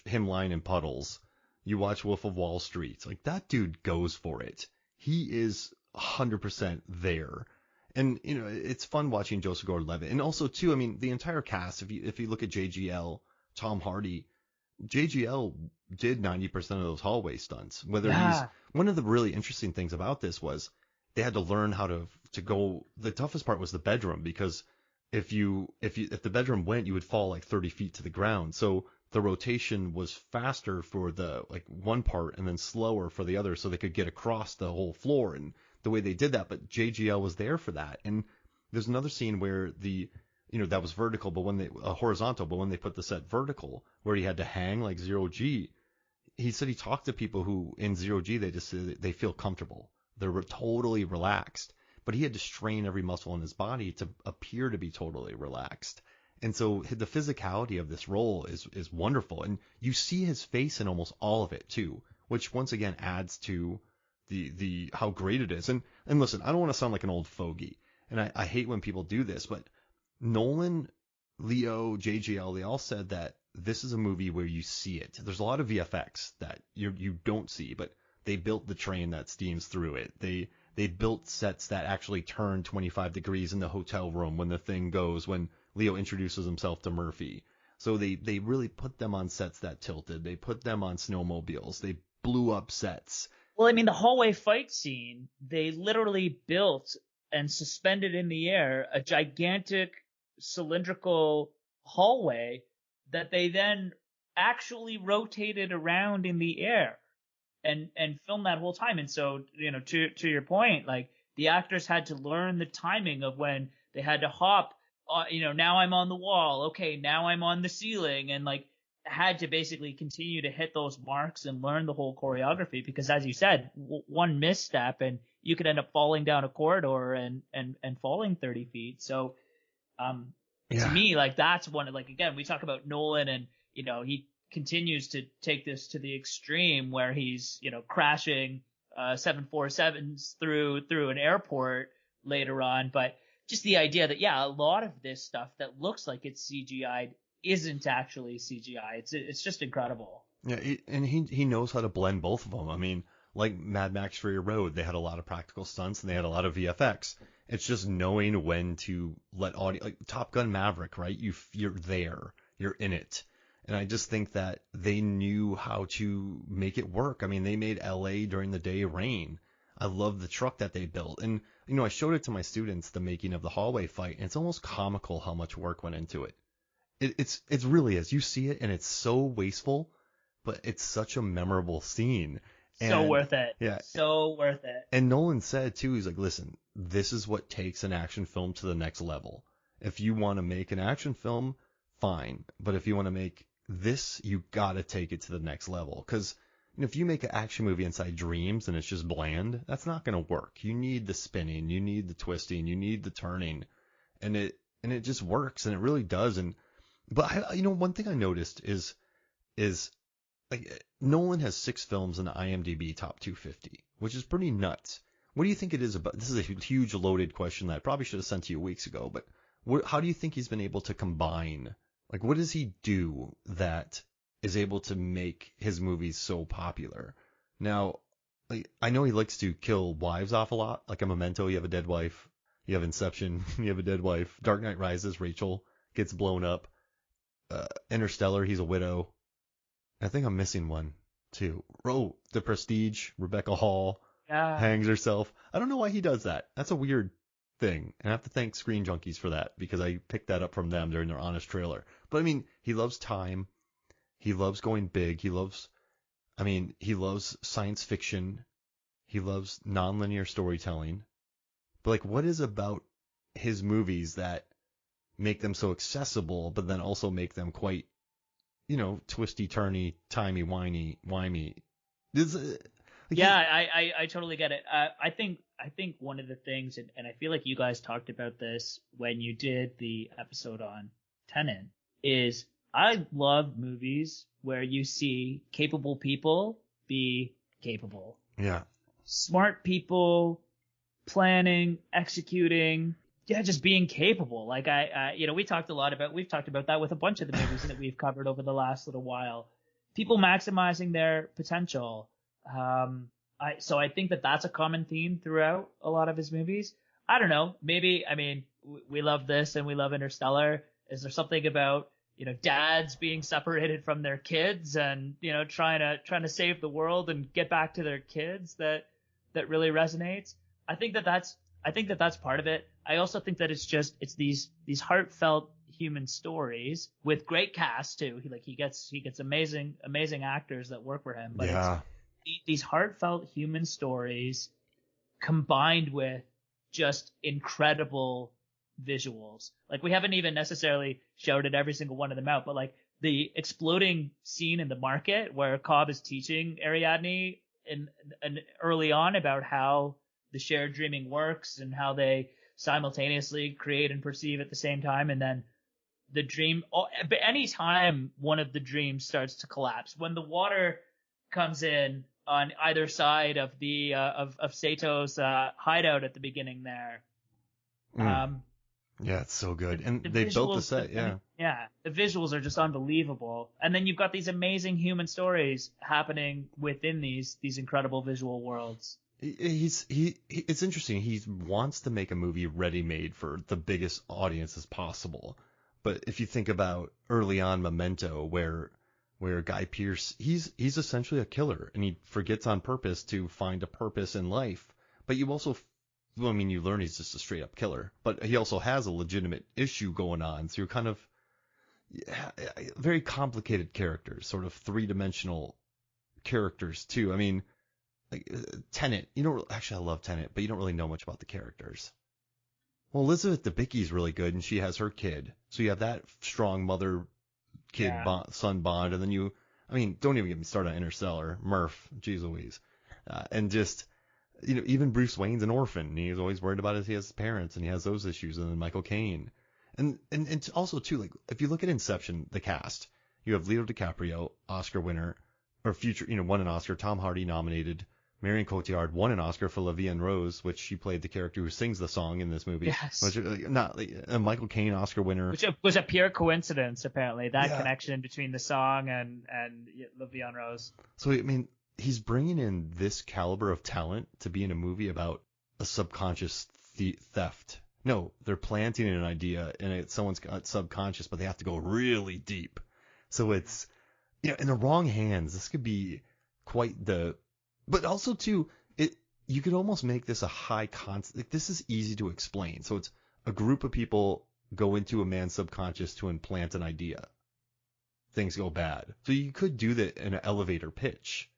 him lying in puddles, you watch Wolf of Wall Street. Like, that dude goes for it. He is 100% there. And, you know, it's fun watching Joseph Gordon-Levitt. And also, too, I mean, the entire cast, if you look at JGL, Tom Hardy, JGL did 90% of those hallway stunts. Yeah. One of the really interesting things about this was they had to learn how to go. The toughest part was the bedroom, because if the bedroom went, you would fall like 30 feet to the ground. So the rotation was faster for the like one part and then slower for the other, so they could get across the whole floor, and the way they did that. But JGL was there for that. And there's another scene where that was vertical, but when they horizontal, but when they put the set vertical, where he had to hang like 0G, he said he talked to people who in 0G, they just said they feel comfortable. They're totally relaxed, but he had to strain every muscle in his body to appear to be totally relaxed. And so the physicality of this role is wonderful. And you see his face in almost all of it too, which once again adds to the how great it is. And listen, I don't want to sound like an old fogey, and I hate when people do this, but Nolan, Leo, JGL, they all said that this is a movie where you see it. There's a lot of VFX that you don't see, but they built the train that steams through it. They built sets that actually turn 25 degrees in the hotel room when the thing goes, when Leo introduces himself to Murphy. So they really put them on sets that tilted. They put them on snowmobiles. They blew up sets. Well, I mean, the hallway fight scene, they literally built and suspended in the air a gigantic cylindrical hallway that they then actually rotated around in the air and filmed that whole time. And so, to your point, like the actors had to learn the timing of when they had to hop, now I'm on the wall. Okay, now I'm on the ceiling, and like had to basically continue to hit those marks and learn the whole choreography, because as you said, one misstep and you could end up falling down a corridor and falling 30 feet. So, to me, like that's one, like, again, we talk about Nolan and, he continues to take this to the extreme where he's, crashing, 747s through an airport later on. But just the idea that, a lot of this stuff that looks like it's CGI'd isn't actually CGI. It's just incredible. Yeah. He knows how to blend both of them. I mean, like Mad Max Fury Road, they had a lot of practical stunts and they had a lot of VFX. It's just knowing when to let audio, like Top Gun Maverick, right? You're there, you're in it. And I just think that they knew how to make it work. I mean, they made LA during the day rain. I love the truck that they built. And, I showed it to my students, the making of the hallway fight, and it's almost comical how much work went into it. It really is. You see it and it's so wasteful, but it's such a memorable scene. So worth it. Yeah. So worth it. And Nolan said too, he's like, listen, this is what takes an action film to the next level. If you want to make an action film, fine. But if you want to make this, you got to take it to the next level. Because if you make an action movie inside Dreams and it's just bland, that's not going to work. You need the spinning, you need the twisting, you need the turning, and it just works, and it really does. But one thing I noticed is like Nolan has 6 films in the IMDb top 250, which is pretty nuts. What do you think it is about? This is a huge loaded question that I probably should have sent to you weeks ago, but how do you think he's been able to combine? Like, what does he do that is able to make his movies so popular? Now, like, I know he likes to kill wives off a lot. Like a Memento, you have a dead wife. You have Inception, you have a dead wife. Dark Knight Rises, Rachel gets blown up. Interstellar, he's a widow. I think I'm missing one too. The Prestige, Rebecca Hall hangs herself. I don't know why he does that. That's a weird thing. And I have to thank Screen Junkies for that, because I picked that up from them during their honest trailer. But I mean, he loves time. He loves going big. He loves science fiction. He loves nonlinear storytelling. But like, what is about his movies that make them so accessible, but then also make them quite, twisty, turny, timey, wimey? I totally get it. I think one of the things, and I feel like you guys talked about this when you did the episode on Tenet, is I love movies where you see capable people be capable. Yeah. Smart people planning, executing, just being capable. Like we've talked about that with a bunch of the movies that we've covered over the last little while. People maximizing their potential. So I think that that's a common theme throughout a lot of his movies. I don't know. Maybe, we love this and we love Interstellar. Is there something about, dads being separated from their kids and, trying to save the world and get back to their kids that really resonates. I think that's part of it. I also think that it's these heartfelt human stories with great cast too. He gets amazing actors that work for him, but Yeah. it's these heartfelt human stories combined with just incredible visuals. Like, we haven't even necessarily shouted every single one of them out, but like the exploding scene in the market where Cobb is teaching Ariadne and early on about how the shared dreaming works and how they simultaneously create and perceive at the same time, and then the dream. But any time one of the dreams starts to collapse, when the water comes in on either side of the of Sato's hideout at the beginning there. Yeah, it's so good, and the they built the visuals, set. Yeah, the visuals are just unbelievable, and then you've got these amazing human stories happening within these incredible visual worlds. It's interesting. He wants to make a movie ready-made for the biggest audience as possible. But if you think about early on Memento, where Guy Pearce, he's essentially a killer, and he forgets on purpose to find a purpose in life. But you also, well, I mean, you learn he's just a straight up killer, but he also has a legitimate issue going on. So you're kind of very complicated characters, sort of three-dimensional characters too. I mean, like Tenet, I love Tenet, but you don't really know much about the characters. Well, Elizabeth Debicki's really good, and she has her kid, so you have that strong mother-kid son bond, and then don't even get me started on Interstellar, Murph, geez Louise, and just, even Bruce Wayne's an orphan, and he's always worried about he has parents, and he has those issues, and then Michael Caine, and also too, like, if you look at Inception, the cast, you have Leonardo DiCaprio, Oscar winner, or future, won an Oscar, Tom Hardy nominated. Marion Cotillard won an Oscar for La Vie en Rose, which she played the character who sings the song in this movie. Yes. Which, a Michael Caine Oscar winner. Which was a pure coincidence, apparently, that connection between the song and La Vie en Rose. So, I mean, he's bringing in this caliber of talent to be in a movie about a subconscious theft. No, they're planting an idea, and it's someone's subconscious, but they have to go really deep. So it's, in the wrong hands, this could be quite the... But also, too, you could almost make this a high concept. Like, this is easy to explain. So it's a group of people go into a man's subconscious to implant an idea. Things go bad. So you could do that in an elevator pitch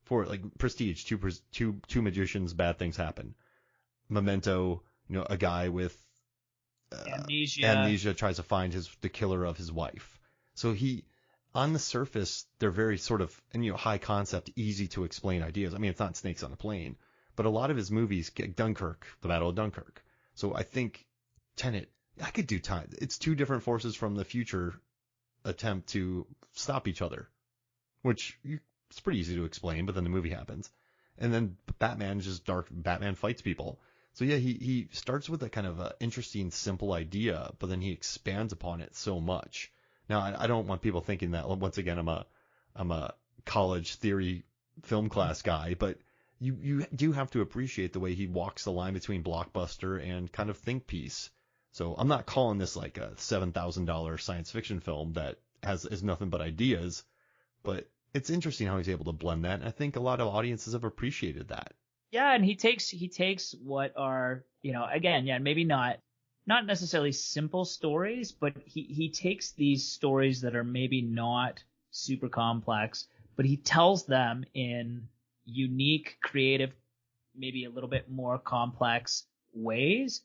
for, like, Prestige. Two magicians, bad things happen. Memento, a guy with amnesia tries to find the killer of his wife. So on the surface, they're very sort of, high concept, easy to explain ideas. I mean, it's not snakes on a plane, but a lot of his movies, Dunkirk, the Battle of Dunkirk. So I think Tenet, I could do time. It's two different forces from the future attempt to stop each other, which it's pretty easy to explain, but then the movie happens. And then Batman is just dark. Batman fights people. So yeah, he starts with a kind of a interesting, simple idea, but then he expands upon it so much. Now, I don't want people thinking that, once again, I'm a college theory film class guy, but you do have to appreciate the way he walks the line between blockbuster and kind of think piece. So I'm not calling this like a $7,000 science fiction film that is nothing but ideas, but it's interesting how he's able to blend that, and I think a lot of audiences have appreciated that. Yeah, and he takes what are, again, maybe not necessarily simple stories, but he takes these stories that are maybe not super complex, but he tells them in unique, creative, maybe a little bit more complex ways.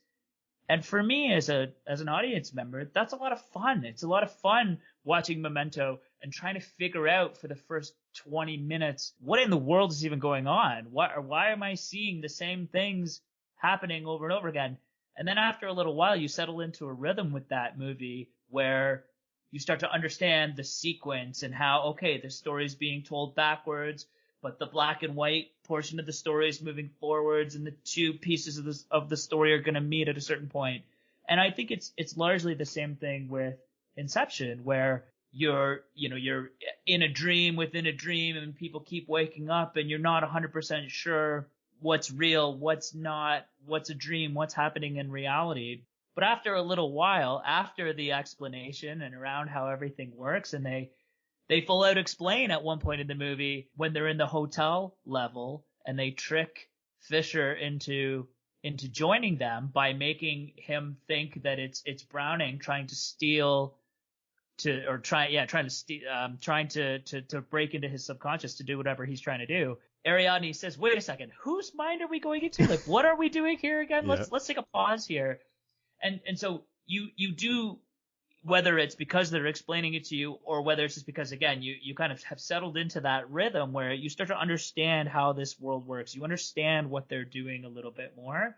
And for me, as an audience member, that's a lot of fun. It's a lot of fun watching Memento and trying to figure out for the first 20 minutes, what in the world is even going on? Why am I seeing the same things happening over and over again? And then after a little while, you settle into a rhythm with that movie where you start to understand the sequence and how, okay, the story is being told backwards, but the black and white portion of the story is moving forwards, and the two pieces of the story are going to meet at a certain point. And I think it's largely the same thing with Inception, where you're in a dream within a dream, and people keep waking up, and you're not 100% sure what's real, what's not, what's a dream, what's happening in reality. But after a little while, after the explanation and around how everything works, and they full out explain at one point in the movie when they're in the hotel level and they trick Fisher into joining them by making him think that it's Browning trying to steal trying to break into his subconscious to do whatever he's trying to do. Ariadne says, "Wait a second, whose mind are we going into? Like, what are we doing here again? Yeah. Let's take a pause here." And so you do, whether it's because they're explaining it to you or whether it's just because, again, you kind of have settled into that rhythm where you start to understand how this world works. You understand what they're doing a little bit more.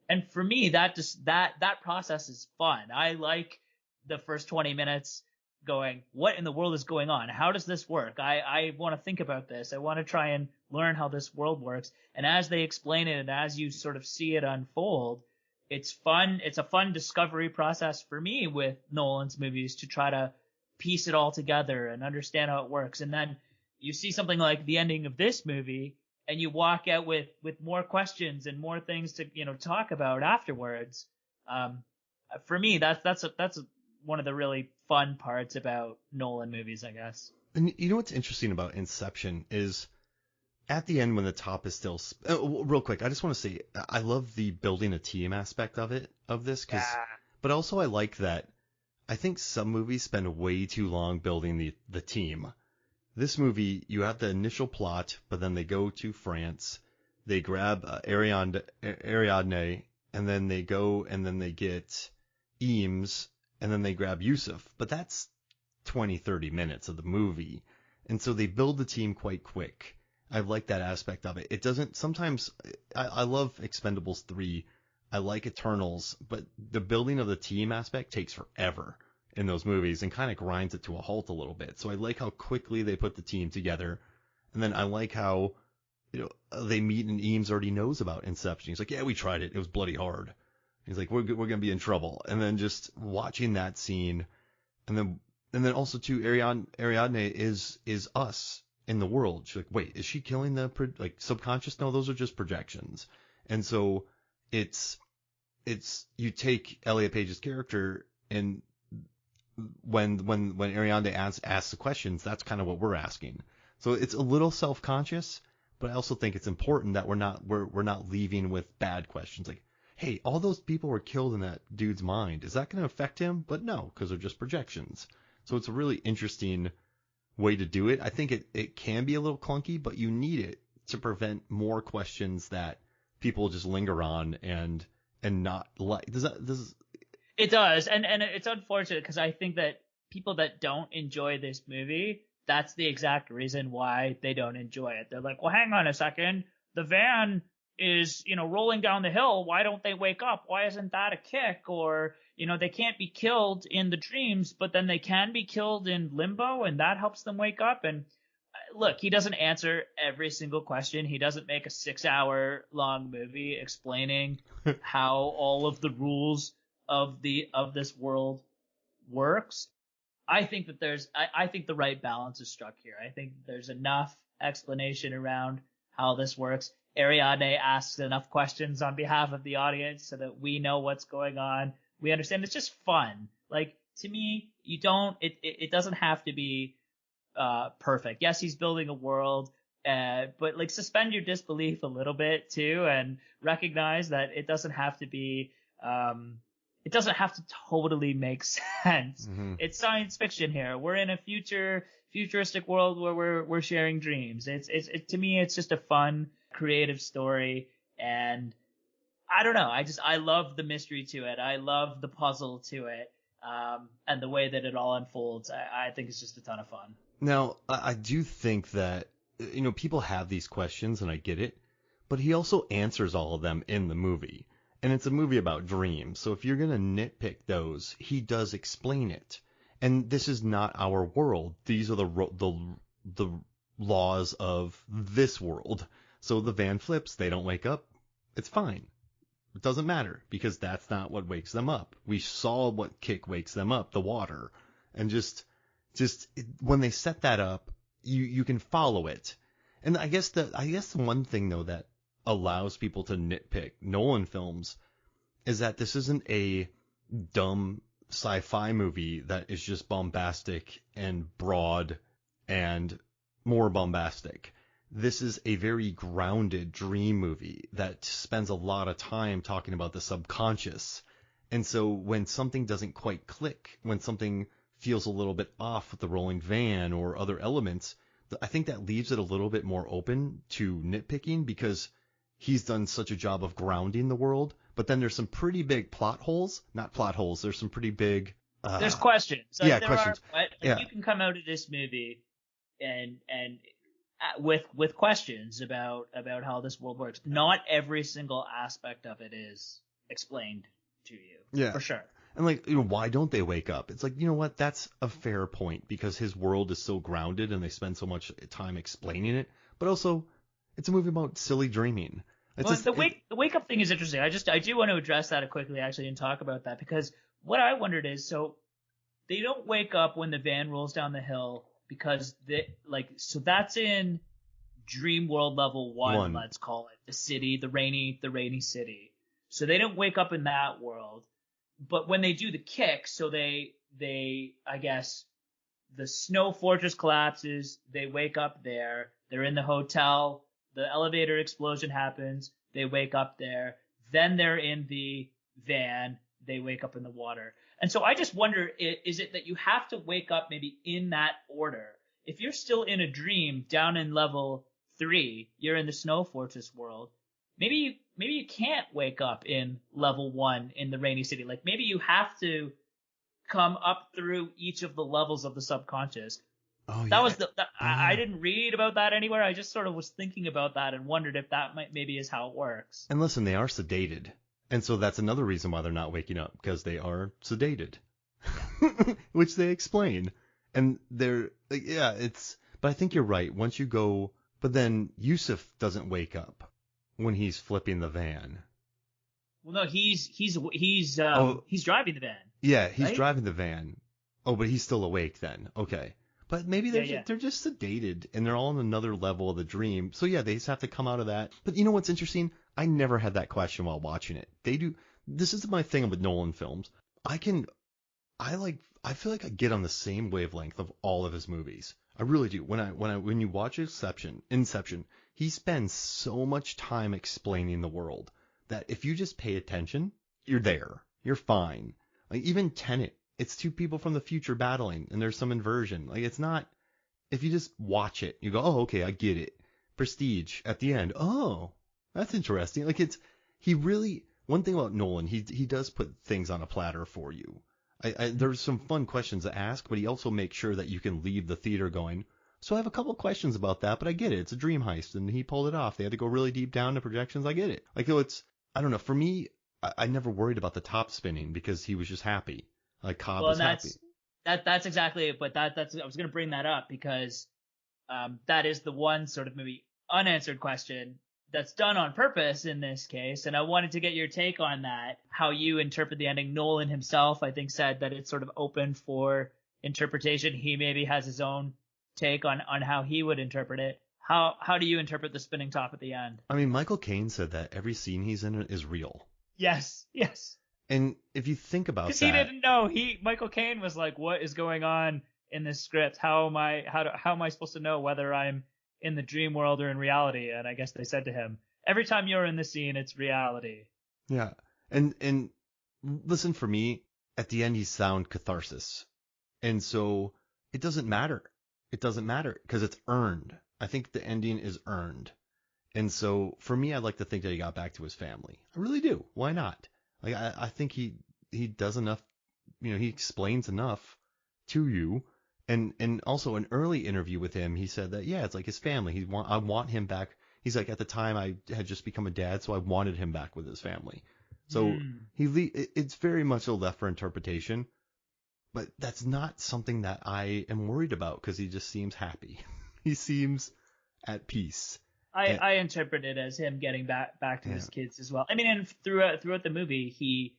And for me, that process is fun. I like the first 20 minutes going, what in the world is going on? How does this work? I want to think about this. I want to try and learn how this world works. And as they explain it and as you sort of see it unfold, it's fun. It's a fun discovery process for me with Nolan's movies to try to piece it all together and understand how it works. And then you see something like the ending of this movie and you walk out with more questions and more things to, talk about afterwards. For me, that's one of the really fun parts about Nolan movies, I guess. And you know what's interesting about Inception is at the end when the top is still real quick, I just want to say I love the building a team aspect of this, but also I like that I think some movies spend way too long building the team. This movie, you have the initial plot, but then they go to France, they grab Ariadne, and then they go and then they get Eames, and then they grab Yusuf. But that's 20-30 minutes of the movie. And so they build the team quite quick. I like that aspect of it. It doesn't, sometimes, I love Expendables 3. I like Eternals, but the building of the team aspect takes forever in those movies and kind of grinds it to a halt a little bit. So I like how quickly they put the team together. And then I like how, they meet and Eames already knows about Inception. He's like, yeah, we tried it. It was bloody hard. He's like, we're going to be in trouble. And then just watching that scene, and then also too, Ariadne is us in the world. She's like, wait, is she killing the subconscious? No, those are just projections. And so it's you take Elliot Page's character, and when Ariadne asks the questions, that's kind of what we're asking. So it's a little self-conscious, but I also think it's important that we're not leaving with bad questions like, hey, all those people were killed in that dude's mind. Is that going to affect him? But no, because they're just projections. So it's a really interesting way to do it. I think it can be a little clunky, but you need it to prevent more questions that people just linger on and not like. It does, and it's unfortunate because I think that people that don't enjoy this movie, that's the exact reason why they don't enjoy it. They're like, well, hang on a second, the van is, rolling down the hill. Why don't they wake up? Why isn't that a kick? Or, they can't be killed in the dreams, but then they can be killed in limbo, and that helps them wake up. And look, he doesn't answer every single question. He doesn't make a 6-hour long movie explaining how all of the rules of this world works. I think that I think the right balance is struck here. I think there's enough explanation around how this works. Ariadne asks enough questions on behalf of the audience so that we know what's going on. We understand. It's just fun. Like, to me, it doesn't have to be perfect. Yes, he's building a world, but like suspend your disbelief a little bit too, and recognize that it doesn't have to be, it doesn't have to totally make sense. Mm-hmm. It's science fiction here. We're in a futuristic world where we're sharing dreams. To me, it's just a fun, creative story, and I don't know. I love the mystery to it. I love the puzzle to it, and the way that it all unfolds. I think it's just a ton of fun. Now, I do think that, people have these questions, and I get it, but he also answers all of them in the movie. And it's a movie about dreams, so if you're going to nitpick those, he does explain it. And this is not our world. These are the laws of this world. So the van flips, they don't wake up, it's fine. It doesn't matter, because that's not what wakes them up. We saw what kick wakes them up, the water. And just when they set that up, you can follow it. And I guess the one thing though that allows people to nitpick Nolan films is that this isn't a dumb sci-fi movie that is just bombastic and broad and more bombastic. This is a very grounded dream movie that spends a lot of time talking about the subconscious. And so when something doesn't quite click, when something feels a little bit off with the rolling van or other elements, I think that leaves it a little bit more open to nitpicking because he's done such a job of grounding the world. But then there's some pretty big plot holes. Not plot holes. There's some pretty big... there's questions. Yeah, questions. You can come out of this movie and with questions about how this world works. Not every single aspect of it is explained to you. Yeah. For sure. And like, why don't they wake up? It's like, you know what? That's a fair point because his world is so grounded and they spend so much time explaining it. But also, it's a movie about silly dreaming. The wake up thing is interesting. I do want to address that quickly actually and talk about that because what I wondered is, so they don't wake up when the van rolls down the hill because so that's in Dream World level 1, let's call it, the city, the rainy city. So they don't wake up in that world. But when they do the kick, so they I guess the snow fortress collapses, they wake up there, they're in the hotel, the elevator explosion happens, they wake up there, then they're in the van, they wake up in the water. And so I just wonder, is it that you have to wake up maybe in that order? If you're still in a dream down in level 3, you're in the snow fortress world, maybe you can't wake up in level 1 in the rainy city. Like maybe you have to come up through each of the levels of the subconscious. Oh, yeah. That was I didn't read about that anywhere. I just sort of was thinking about that and wondered if that maybe is how it works. And listen, they are sedated. And so that's another reason why they're not waking up, because they are sedated, which they explain. And they're, yeah, but I think you're right. Once you go, but then Yusuf doesn't wake up when he's flipping the van. Well, no, he's driving the van. Yeah, he's driving the van. Oh, but he's still awake then. Okay. But maybe they're just sedated and they're all on another level of the dream. So yeah, they just have to come out of that. But you know what's interesting? I never had that question while watching it. This is my thing with Nolan films. I feel like I get on the same wavelength of all of his movies. I really do. When you watch Inception, he spends so much time explaining the world that if you just pay attention, you're there. You're fine. Like even Tenet, it's two people from the future battling and there's some inversion. Like it's not, if you just watch it, you go, oh, okay, I get it. Prestige at the end. Oh, that's interesting. Like one thing about Nolan, he does put things on a platter for you. There's some fun questions to ask, but he also makes sure that you can leave the theater going, so I have a couple of questions about that, but I get it. It's a dream heist, and he pulled it off. They had to go really deep down to projections. I get it. Like, though I don't know. For me, I never worried about the top spinning because he was just happy. Like Cobb was happy. That's exactly it. But I was going to bring that up because that is the one sort of maybe unanswered question that's done on purpose in this case, and I wanted to get your take on that, how you interpret the ending. Nolan himself, I think, said that it's sort of open for interpretation. He maybe has his own take on how he would interpret it. How do you interpret the spinning top at the end? I mean, Michael Caine said that every scene he's in is real. Yes. And if you think about that, because he didn't know, Michael Caine was like, "What is going on in this script? How am I supposed to know whether I'm in the dream world or in reality?" And I guess they said to him, "Every time you're in the scene, it's reality." Yeah, and listen, for me, at the end, he's found catharsis, and so it doesn't matter. It doesn't matter because it's earned. I think the ending is earned. And so for me, I'd like to think that he got back to his family. I really do. Why not? Like, I think he does enough, he explains enough to you. And also an early interview with him, he said that, yeah, it's like his family. I want him back. He's like, at the time I had just become a dad, so I wanted him back with his family. So it's very much left for interpretation. But that's not something that I am worried about because he just seems happy. He seems at peace. I interpret it as him getting back to his kids as well. I mean, and throughout the movie, he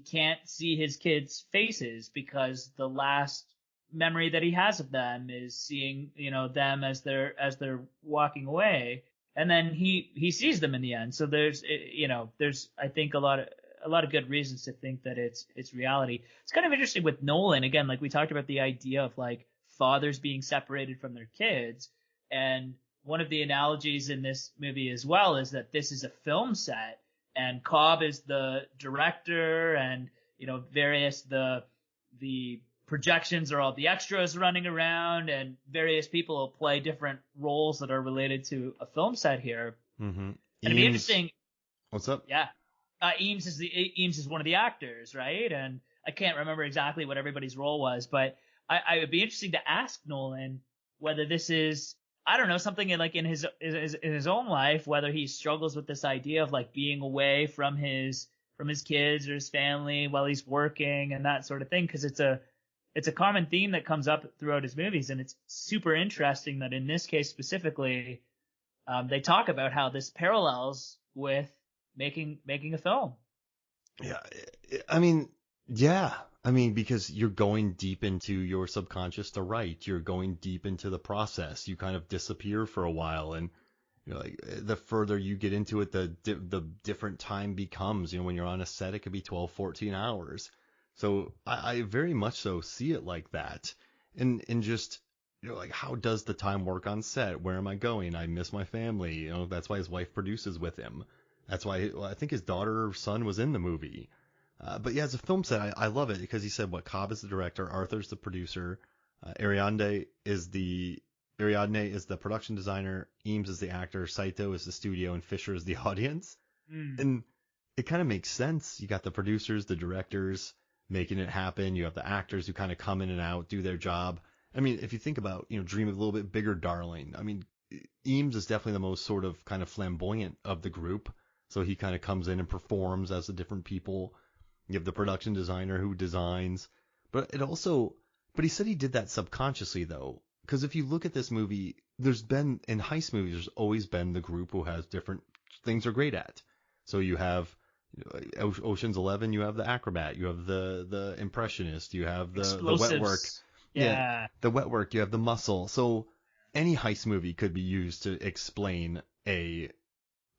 can't see his kids' faces because the last memory that he has of them is seeing, them as they're walking away, and then he sees them in the end. So there's I think a lot a lot of good reasons to think that it's reality. It's kind of interesting with Nolan, again, like we talked about the idea of like fathers being separated from their kids, and one of the analogies in this movie as well is that this is a film set, and Cobb is the director, and various the projections are all the extras running around, and various people will play different roles that are related to a film set here. Mm-hmm. It'd be interesting. What's up? Yeah. Eames is one of the actors, right? And I can't remember exactly what everybody's role was, but I would be interesting to ask Nolan whether this is, I don't know, something in his own life, whether he struggles with this idea of like being away from his kids or his family while he's working and that sort of thing, because it's a common theme that comes up throughout his movies, and it's super interesting that in this case specifically, they talk about how this parallels with making a film. Yeah, I mean, yeah. I mean, because you're going deep into your subconscious to write. You're going deep into the process. You kind of disappear for a while, and like the further you get into it, the different time becomes. When you're on a set, it could be 12, 14 hours. So I very much so see it like that, and just like, how does the time work on set? Where am I going? I miss my family. That's why his wife produces with him. That's why I think his daughter or son was in the movie. But yeah, as a film set, I love it because he said Cobb is the director, Arthur's the producer, Ariadne is the production designer, Eames is the actor, Saito is the studio, and Fisher is the audience. And it kind of makes sense. You got the producers, the directors making it happen. You have the actors who kind of come in and out, do their job. I mean, if you think about, Dream of a Little Bit Bigger, Darling. I mean, Eames is definitely the most sort of kind of flamboyant of the group. So he kind of comes in and performs as the different people. You have the production designer who designs, but he said he did that subconsciously though. Because if you look at this movie, there's been, in heist movies, there's always been the group who has different things they're great at. So you have Ocean's 11, you have the acrobat, you have the impressionist, you have the wet work. Yeah. The wet work, you have the muscle. So any heist movie could be used to explain a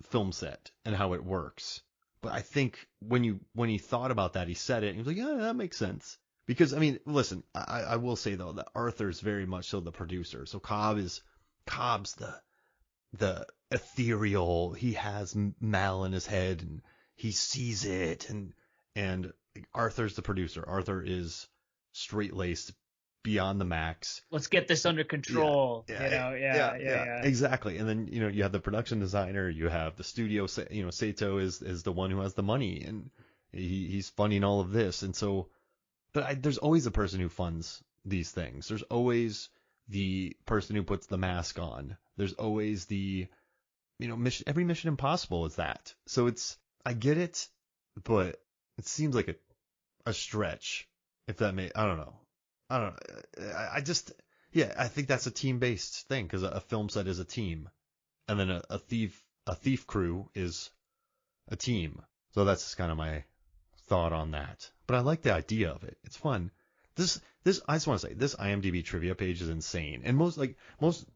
film set and how it works. But I think when he thought about that, he said it, and he was like, yeah, that makes sense. Because, I mean, listen, I will say, though, that Arthur's very much so the producer. So Cobb's the ethereal, he has Mal in his head, and he sees it, and Arthur's the producer. Arthur is straight-laced, beyond the max. Let's get this under control. Yeah, exactly. And then you have the production designer, you have the studio. Saito is the one who has the money, and he's funding all of this. And so, but there's always a person who funds these things. There's always the person who puts the mask on. There's always the every Mission Impossible is that. So I get it, but it seems like a stretch. If that I don't know. I think that's a team-based thing, because a film set is a team, and then a thief crew is a team. So that's just kind of my thought on that. But I like the idea of it. It's fun. This I just want to say, this IMDb trivia page is insane. And most of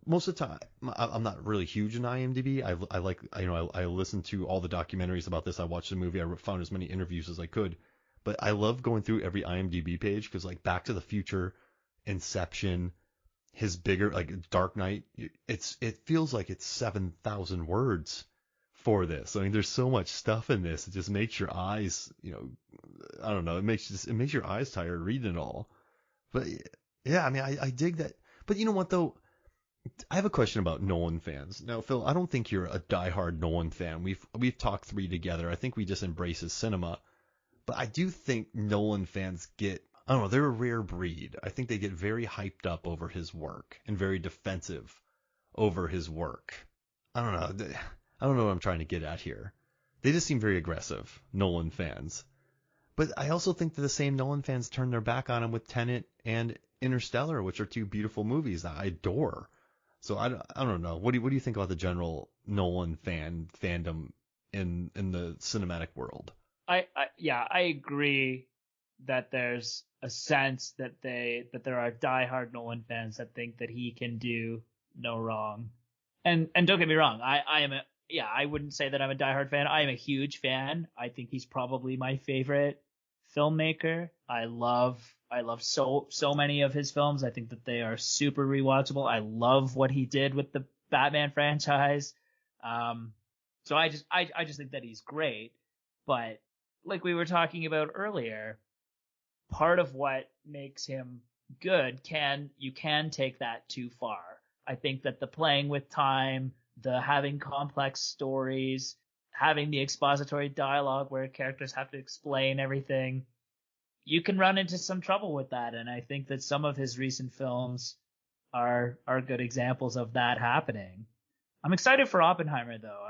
the time, I'm not really huge in IMDb. I listened to all the documentaries about this. I watched the movie. I found as many interviews as I could. But I love going through every IMDb page, because like Back to the Future, Inception, his bigger, like Dark Knight, it feels like it's 7,000 words for this. I mean, there's so much stuff in this. It just makes your eyes, I don't know, it makes your eyes tired reading it all. But yeah, I mean, I dig that. But you know what though? I have a question about Nolan fans. Now, Phil, I don't think you're a diehard Nolan fan. We've talked 3 together. I think we just embrace his cinema. But I do think Nolan fans I don't know, they're a rare breed. I think they get very hyped up over his work and very defensive over his work. I don't know what I'm trying to get at here. They just seem very aggressive, Nolan fans. But I also think that the same Nolan fans turned their back on him with Tenet and Interstellar, which are 2 beautiful movies that I adore. So I don't know. What do you think about the general Nolan fandom in the cinematic world? I agree that there's a sense that there are diehard Nolan fans that think that he can do no wrong. And don't get me wrong, I am yeah, I wouldn't say that I'm a diehard fan. I am a huge fan. I think he's probably my favorite filmmaker. I love so many of his films. I think that they are super rewatchable. I love what he did with the Batman franchise. So I just think that he's great. But like we were talking about earlier, part of what makes him good you can take that too far. I think that the playing with time, the having complex stories, having the expository dialogue where characters have to explain everything, you can run into some trouble with that. And I think that some of his recent films are good examples of that happening. I'm excited for Oppenheimer though.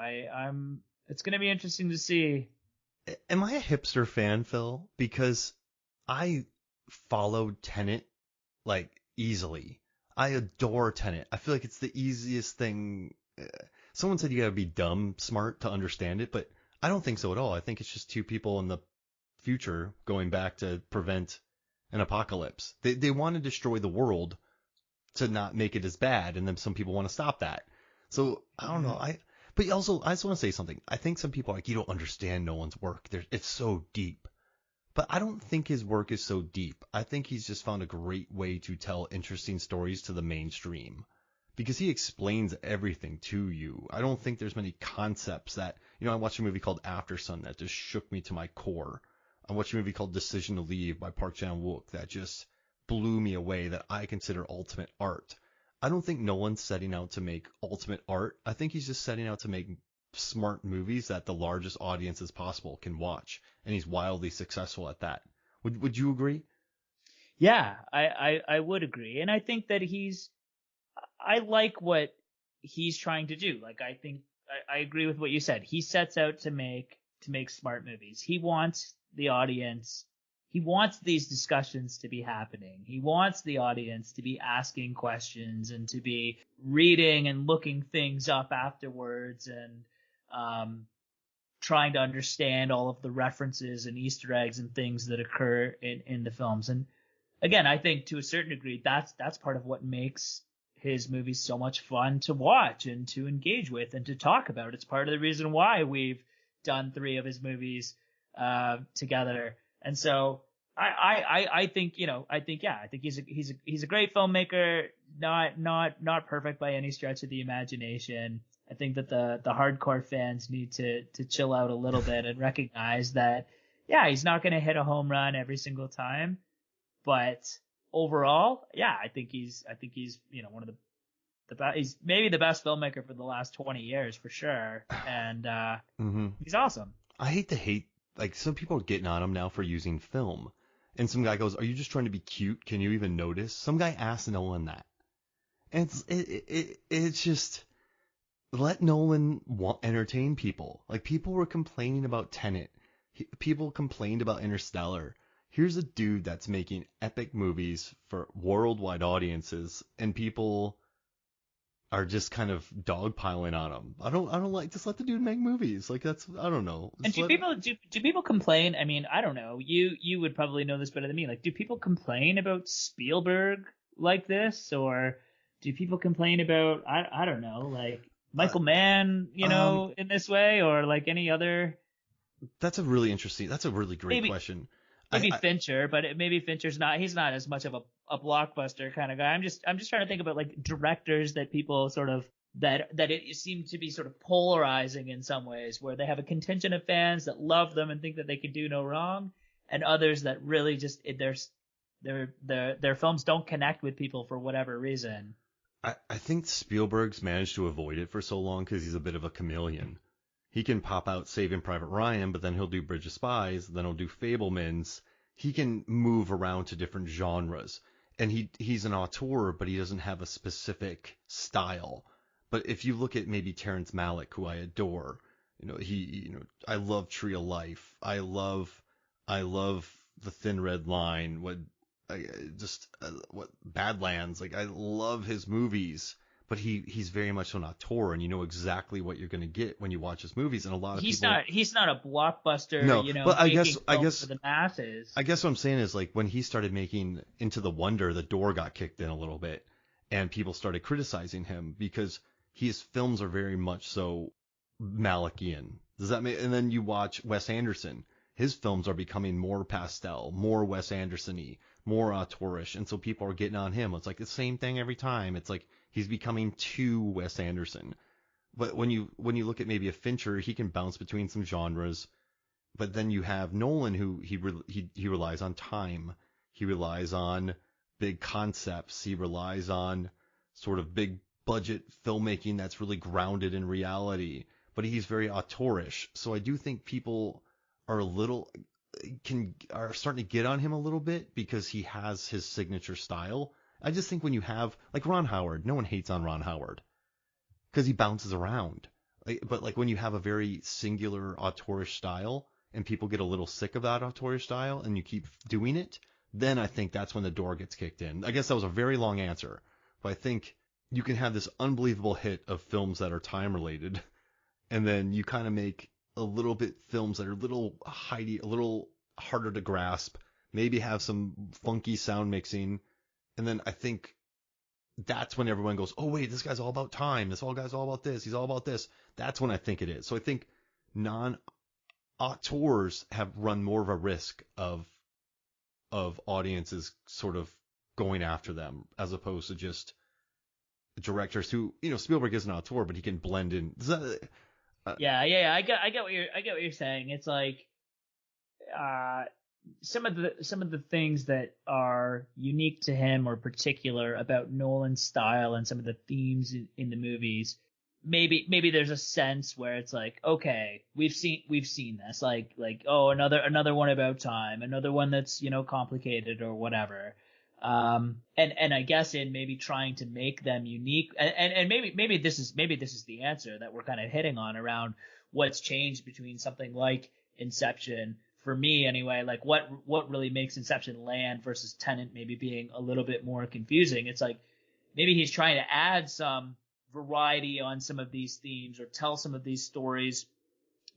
It's going to be interesting to see. Am I a hipster fan, Phil? Because I followed Tenet like easily. I adore Tenet. I feel like it's the easiest thing. Someone said you gotta be dumb smart to understand it, but I don't think so at all. I think it's just two people in the future going back to prevent an apocalypse. They want to destroy the world to not make it as bad, and then some people want to stop that. So I don't know. But also I just want to say something. I think some people are like, you don't understand Nolan's work. It's so deep. But I don't think his work is so deep. I think he's just found a great way to tell interesting stories to the mainstream. Because he explains everything to you. I don't think there's many concepts that, I watched a movie called After Sun that just shook me to my core. I watched a movie called Decision to Leave by Park Chan-wook that just blew me away, that I consider ultimate art. I don't think Nolan's setting out to make ultimate art. I think he's just setting out to make smart movies that the largest audiences possible can watch. And he's wildly successful at that. Would you agree? Yeah, I would agree. And I think that I like what he's trying to do. Like, I think I agree with what you said. He sets out to make smart movies. He wants the audience. He wants these discussions to be happening. He wants the audience to be asking questions and to be reading and looking things up afterwards and trying to understand all of the references and Easter eggs and things that occur in the films. And again, I think to a certain degree, that's part of what makes his movies so much fun to watch and to engage with and to talk about. It's part of the reason why we've done 3 of his movies together. And so I think he's a great filmmaker, not perfect by any stretch of the imagination. I think that the hardcore fans need to chill out a little bit and recognize that, yeah, he's not going to hit a home run every single time, but overall, yeah, I think he's one of the best. He's maybe the best filmmaker for the last 20 years for sure, and he's awesome. I hate like some people are getting on him now for using film, and some guy goes, "Are you just trying to be cute? Can you even notice?" Some guy asked Nolan that, and it's just let Nolan entertain people. Like, people were complaining about Tenet, people complained about Interstellar. Here's a dude that's making epic movies for worldwide audiences, and people are just kind of dogpiling on him. I don't like, just let the dude make movies. Like, that's, I don't know. And do people complain? I mean, I don't know. You would probably know this better than me. Like, do people complain about Spielberg like this, or do people complain about I don't know, like Michael Mann, in this way, or like any other? That's a really great question. Maybe Fincher, but maybe Fincher's not. He's not as much of a blockbuster kind of guy. I'm just trying to think about like directors that people sort of that it seemed to be sort of polarizing in some ways, where they have a contingent of fans that love them and think that they can do no wrong, and others that really just their films don't connect with people for whatever reason. I think Spielberg's managed to avoid it for so long because he's a bit of a chameleon. He can pop out Saving Private Ryan, but then he'll do Bridge of Spies, then he'll do Fabelmans. He can move around to different genres. And he's an auteur, but he doesn't have a specific style. But if you look at maybe Terrence Malick, who I adore, I love Tree of Life. I love The Thin Red Line. What Badlands. Like, I love his movies. But he's very much an auteur, and you know exactly what you're going to get when you watch his movies. And a lot of he's not a blockbuster. No, but I guess for the masses. I guess what I'm saying is, like, when he started making Into the Wonder, the door got kicked in a little bit, and people started criticizing him because his films are very much so Malikian. Does that make? And then you watch Wes Anderson. His films are becoming more pastel, more Wes Anderson-y, more auteurish, and so people are getting on him. It's like the same thing every time. It's like he's becoming too Wes Anderson. But when you look at maybe a Fincher, he can bounce between some genres. But then you have Nolan, who he relies on time. He relies on big concepts. He relies on sort of big budget filmmaking that's really grounded in reality. But he's very auteurish. So I do think people are are starting to get on him a little bit because he has his signature style. I just think when you have like Ron Howard, no one hates on Ron Howard because he bounces around. But like when you have a very singular auteurish style and people get a little sick of that auteurish style and you keep doing it, then I think that's when the door gets kicked in. I guess that was a very long answer, but I think you can have this unbelievable hit of films that are time related, and then you kind of make a little bit films that are a little harder to grasp, maybe have some funky sound mixing, and then I think that's when everyone goes, oh wait, this guy's all about time. This guy's all about this. He's all about this. That's when I think it is. So I think non-auteurs have run more of a risk of audiences sort of going after them as opposed to just directors who, Spielberg is an auteur, but he can blend in. Yeah. I get what you're saying. It's like some of the things that are unique to him or particular about Nolan's style and some of the themes in the movies. Maybe there's a sense where it's like, okay, we've seen this, like oh, another one about time, another one that's complicated or whatever. And I guess in maybe trying to make them unique, and maybe this is the answer that we're kind of hitting on around what's changed between something like Inception, for me anyway, like what really makes Inception land versus Tenet maybe being a little bit more confusing. It's like maybe he's trying to add some variety on some of these themes or tell some of these stories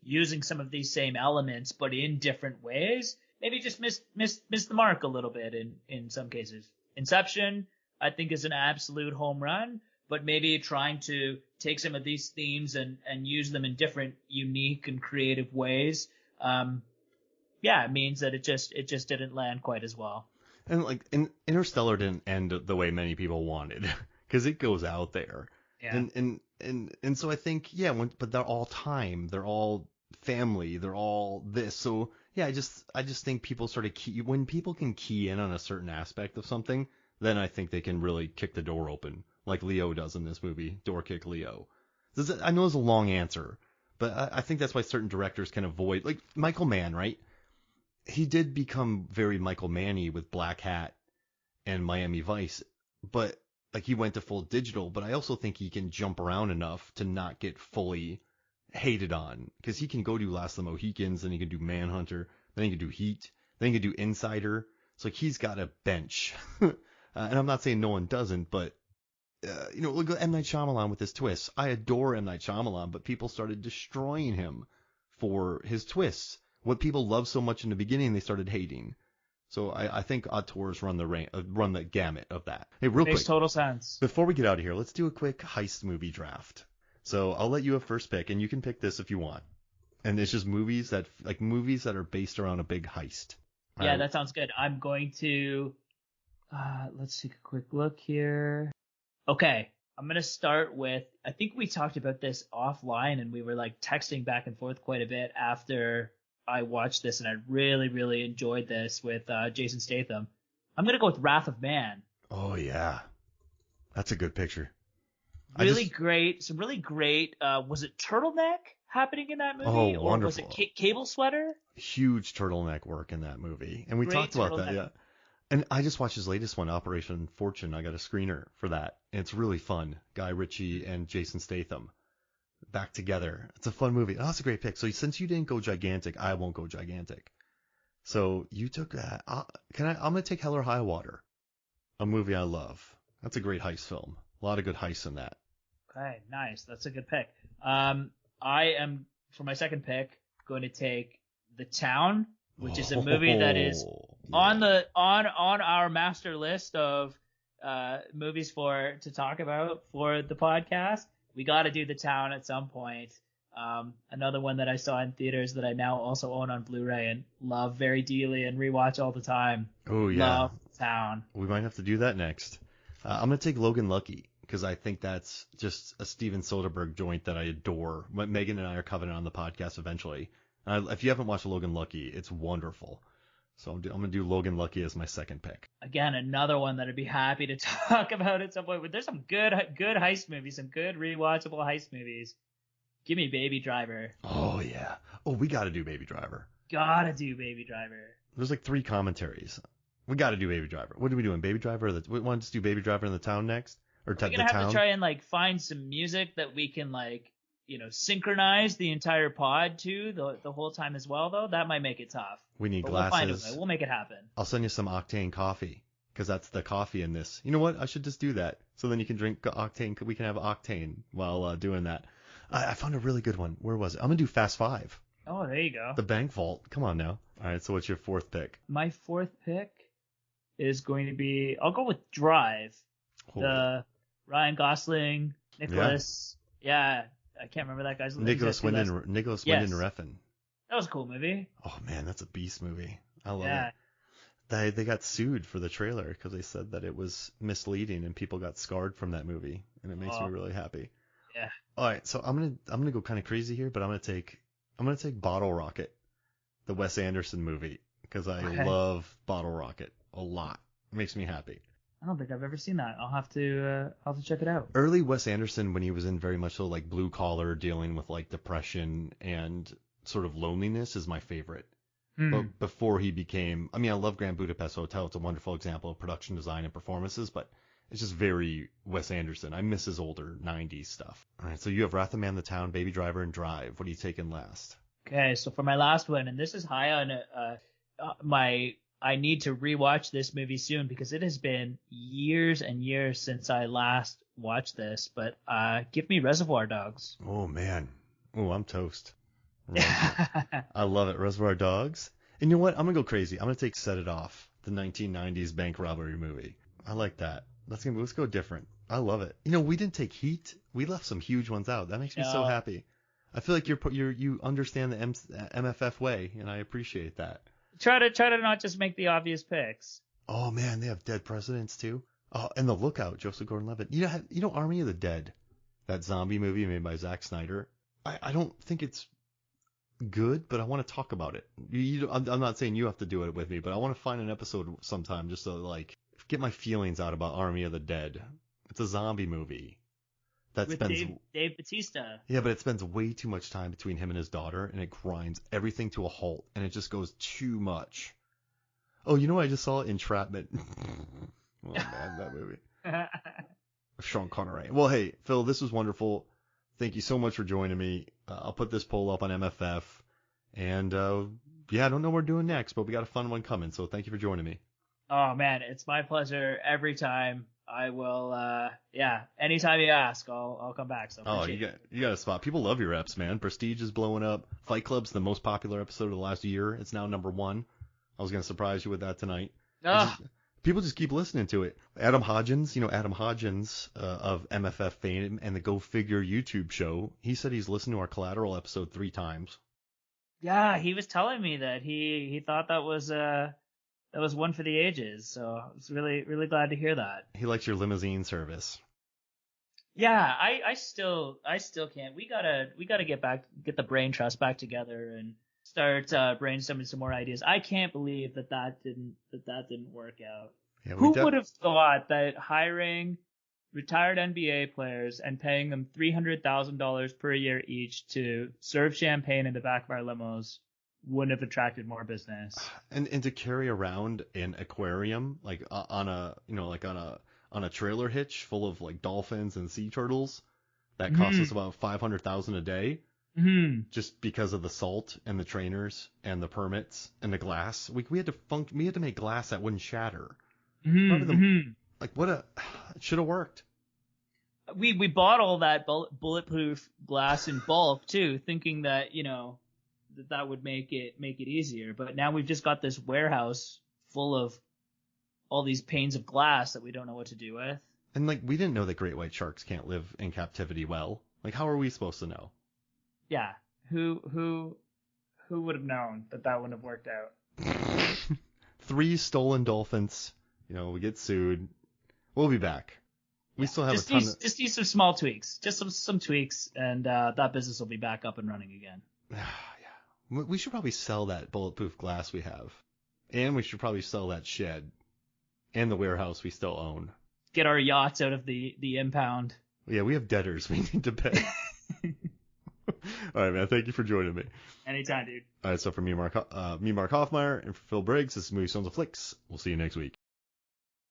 using some of these same elements but in different ways. Maybe just missed the mark a little bit in some cases. Inception, I think, is an absolute home run, but maybe trying to take some of these themes and use them in different, unique and creative ways, it means that it just didn't land quite as well. And like Interstellar didn't end the way many people wanted because it goes out there. Yeah. And so I think, but they're all time, they're all family, they're all this. So yeah, I just think people sort of when people can key in on a certain aspect of something, then I think they can really kick the door open, like Leo does in this movie, door kick Leo. I know it's a long answer, but I think that's why certain directors can avoid, like Michael Mann, right? He did become very Michael Manny with Black Hat and Miami Vice, but like he went to full digital, but I also think he can jump around enough to not get fully hated on, because he can go do Last of the Mohicans, then he can do Manhunter, then he can do Heat, then he can do Insider. So like he's got a bench. And I'm not saying no one doesn't, but look at M. Night Shyamalan with his twists. I adore M. Night Shyamalan, but people started destroying him for his twists. What people loved so much in the beginning, they started hating. So I think auteurs run the gamut of that. Hey, real quick, makes total sense. Before we get out of here, let's do a quick heist movie draft. So I'll let you have first pick, and you can pick this if you want. And it's just movies that are based around a big heist. Yeah, that sounds good. I'm going to let's take a quick look here. Okay, I'm going to start with, I think we talked about this offline, and we were like texting back and forth quite a bit after I watched this, and I really, really enjoyed this with Jason Statham. I'm going to go with Wrath of Man. Oh, yeah. That's a good picture. Really great. Was it turtleneck happening in that movie? Oh, or wonderful. Was it cable sweater? Huge turtleneck work in that movie. And we talked about that, yeah. And I just watched his latest one, Operation Fortune. I got a screener for that. And it's really fun. Guy Ritchie and Jason Statham back together. It's a fun movie. Oh, that's a great pick. So since you didn't go gigantic, I won't go gigantic. So you took that. I'm going to take Hell or High Water, a movie I love. That's a great heist film. A lot of good heists in that. Okay, nice. That's a good pick. I am, for my second pick, going to take The Town, which is a movie that is on our master list of movies to talk about for the podcast. We got to do The Town at some point. Another one that I saw in theaters that I now also own on Blu-ray and love very dearly and rewatch all the time. Oh, yeah. Love Town. We might have to do that next. I'm going to take Logan Lucky because I think that's just a Steven Soderbergh joint that I adore. Megan and I are covering it on the podcast eventually. If you haven't watched Logan Lucky, it's wonderful. So I'm going to do Logan Lucky as my second pick. Again, another one that I'd be happy to talk about at some point. But there's some good heist movies, some good rewatchable heist movies. Give me Baby Driver. Oh, yeah. Oh, we got to do Baby Driver. Gotta do Baby Driver. There's like 3 commentaries. We got to do Baby Driver. What are we doing? Baby Driver? We want to just do Baby Driver in the town next? Or We're gonna have to try and like find some music that we can like, synchronize the entire pod to the whole time as well, though. That might make it tough. We need but glasses. We'll find a way. We'll make it happen. I'll send you some Octane coffee because that's the coffee in this. You know what? I should just do that. So then you can drink Octane. We can have Octane while doing that. I found a really good one. Where was it? I'm going to do Fast 5. Oh, there you go. The Bank Vault. Come on now. All right, so what's your 4th pick? My 4th pick is going to be, I'll go with Drive. The Ryan Gosling, Nicholas. Yeah, I can't remember that guy's name. Nicholas Winding Refn. That was a cool movie. Oh, man, that's a beast movie. I love it. They got sued for the trailer because they said that it was misleading and people got scarred from that movie, and it makes me really happy. Yeah. All right, so I'm gonna go kind of crazy here, but I'm gonna take Bottle Rocket, the Wes Anderson movie, because I love Bottle Rocket a lot. It makes me happy. I don't think I've ever seen that. I'll have to check it out. Early Wes Anderson, when he was in very much so like blue collar, dealing with like depression and sort of loneliness, is my favorite. But before he became, I love Grand Budapest Hotel. It's a wonderful example of production design and performances, but it's just very Wes Anderson. I miss his older 90s stuff. All right, so you have Wrath of Man, The Town, Baby Driver, and Drive. What are you taking last? Okay, so for my last one, and this is high on I need to rewatch this movie soon because it has been years and years since I last watched this, but give me Reservoir Dogs. Oh, man. Oh, I'm toast. I love it. Reservoir Dogs. And you know what? I'm going to go crazy. I'm going to take Set It Off, the 1990s bank robbery movie. I like that. Let's go different. I love it. We didn't take Heat. We left some huge ones out. That makes me so happy. I feel like you understand the MFF way, and I appreciate that. Try to not just make the obvious picks. Oh man, they have Dead Presidents too. Oh, and The Lookout, Joseph Gordon-Levitt. You know Army of the Dead, that zombie movie made by Zack Snyder. I don't think it's good, but I want to talk about it. I'm not saying you have to do it with me, but I want to find an episode sometime just to like get my feelings out about Army of the Dead. It's a zombie movie with Dave Bautista. Yeah, but it spends way too much time between him and his daughter, and it grinds everything to a halt, and it just goes too much. Oh, you know what I just saw? Entrapment. Oh man, that movie. Sean Connery. Well, hey, Phil, this was wonderful. Thank you so much for joining me. I'll put this poll up on MFF. And, I don't know what we're doing next, but we got a fun one coming. So thank you for joining me. Oh, man, it's my pleasure every time. I will, anytime you ask, I'll come back. So you got a spot. People love your eps, man. Prestige is blowing up. Fight Club's the most popular episode of the last year. It's now number 1. I was going to surprise you with that tonight. People just keep listening to it. Adam Hodgins of MFF fame and the Go Figure YouTube show, he said he's listened to our Collateral episode 3 times. Yeah, he was telling me that he thought that was one for the ages. So I was really, really glad to hear that. He likes your limousine service. Yeah, I still can't. We gotta get the brain trust back together and start brainstorming some more ideas. I can't believe that didn't work out. Yeah, who would have thought that hiring retired NBA players and paying them $300,000 per year each to serve champagne in the back of our limos wouldn't have attracted more business? And to carry around an aquarium like on a trailer hitch full of like dolphins and sea turtles that costs us about $500,000 a day. Mm-hmm. Just because of the salt and the trainers and the permits and the glass, we had to make glass that wouldn't shatter. Like it should have worked. We bought all that bulletproof glass in bulk too, thinking that that would make it easier. But now we've just got this warehouse full of all these panes of glass that we don't know what to do with. And like we didn't know that great white sharks can't live in captivity well. Like how are we supposed to know? Yeah. Who would have known that wouldn't have worked out? 3 stolen dolphins. We get sued. We'll be back. We still have just need some small tweaks. Just some tweaks, and that business will be back up and running again. Yeah. We should probably sell that bulletproof glass we have. And we should probably sell that shed. And the warehouse we still own. Get our yachts out of the impound. Yeah, we have debtors we need to pay. All right, man. Thank you for joining me. Anytime, dude. All right, so for me, Mark Hoffmeyer, and for Phil Briggs, this is Movie Stones of Flicks. We'll see you next week.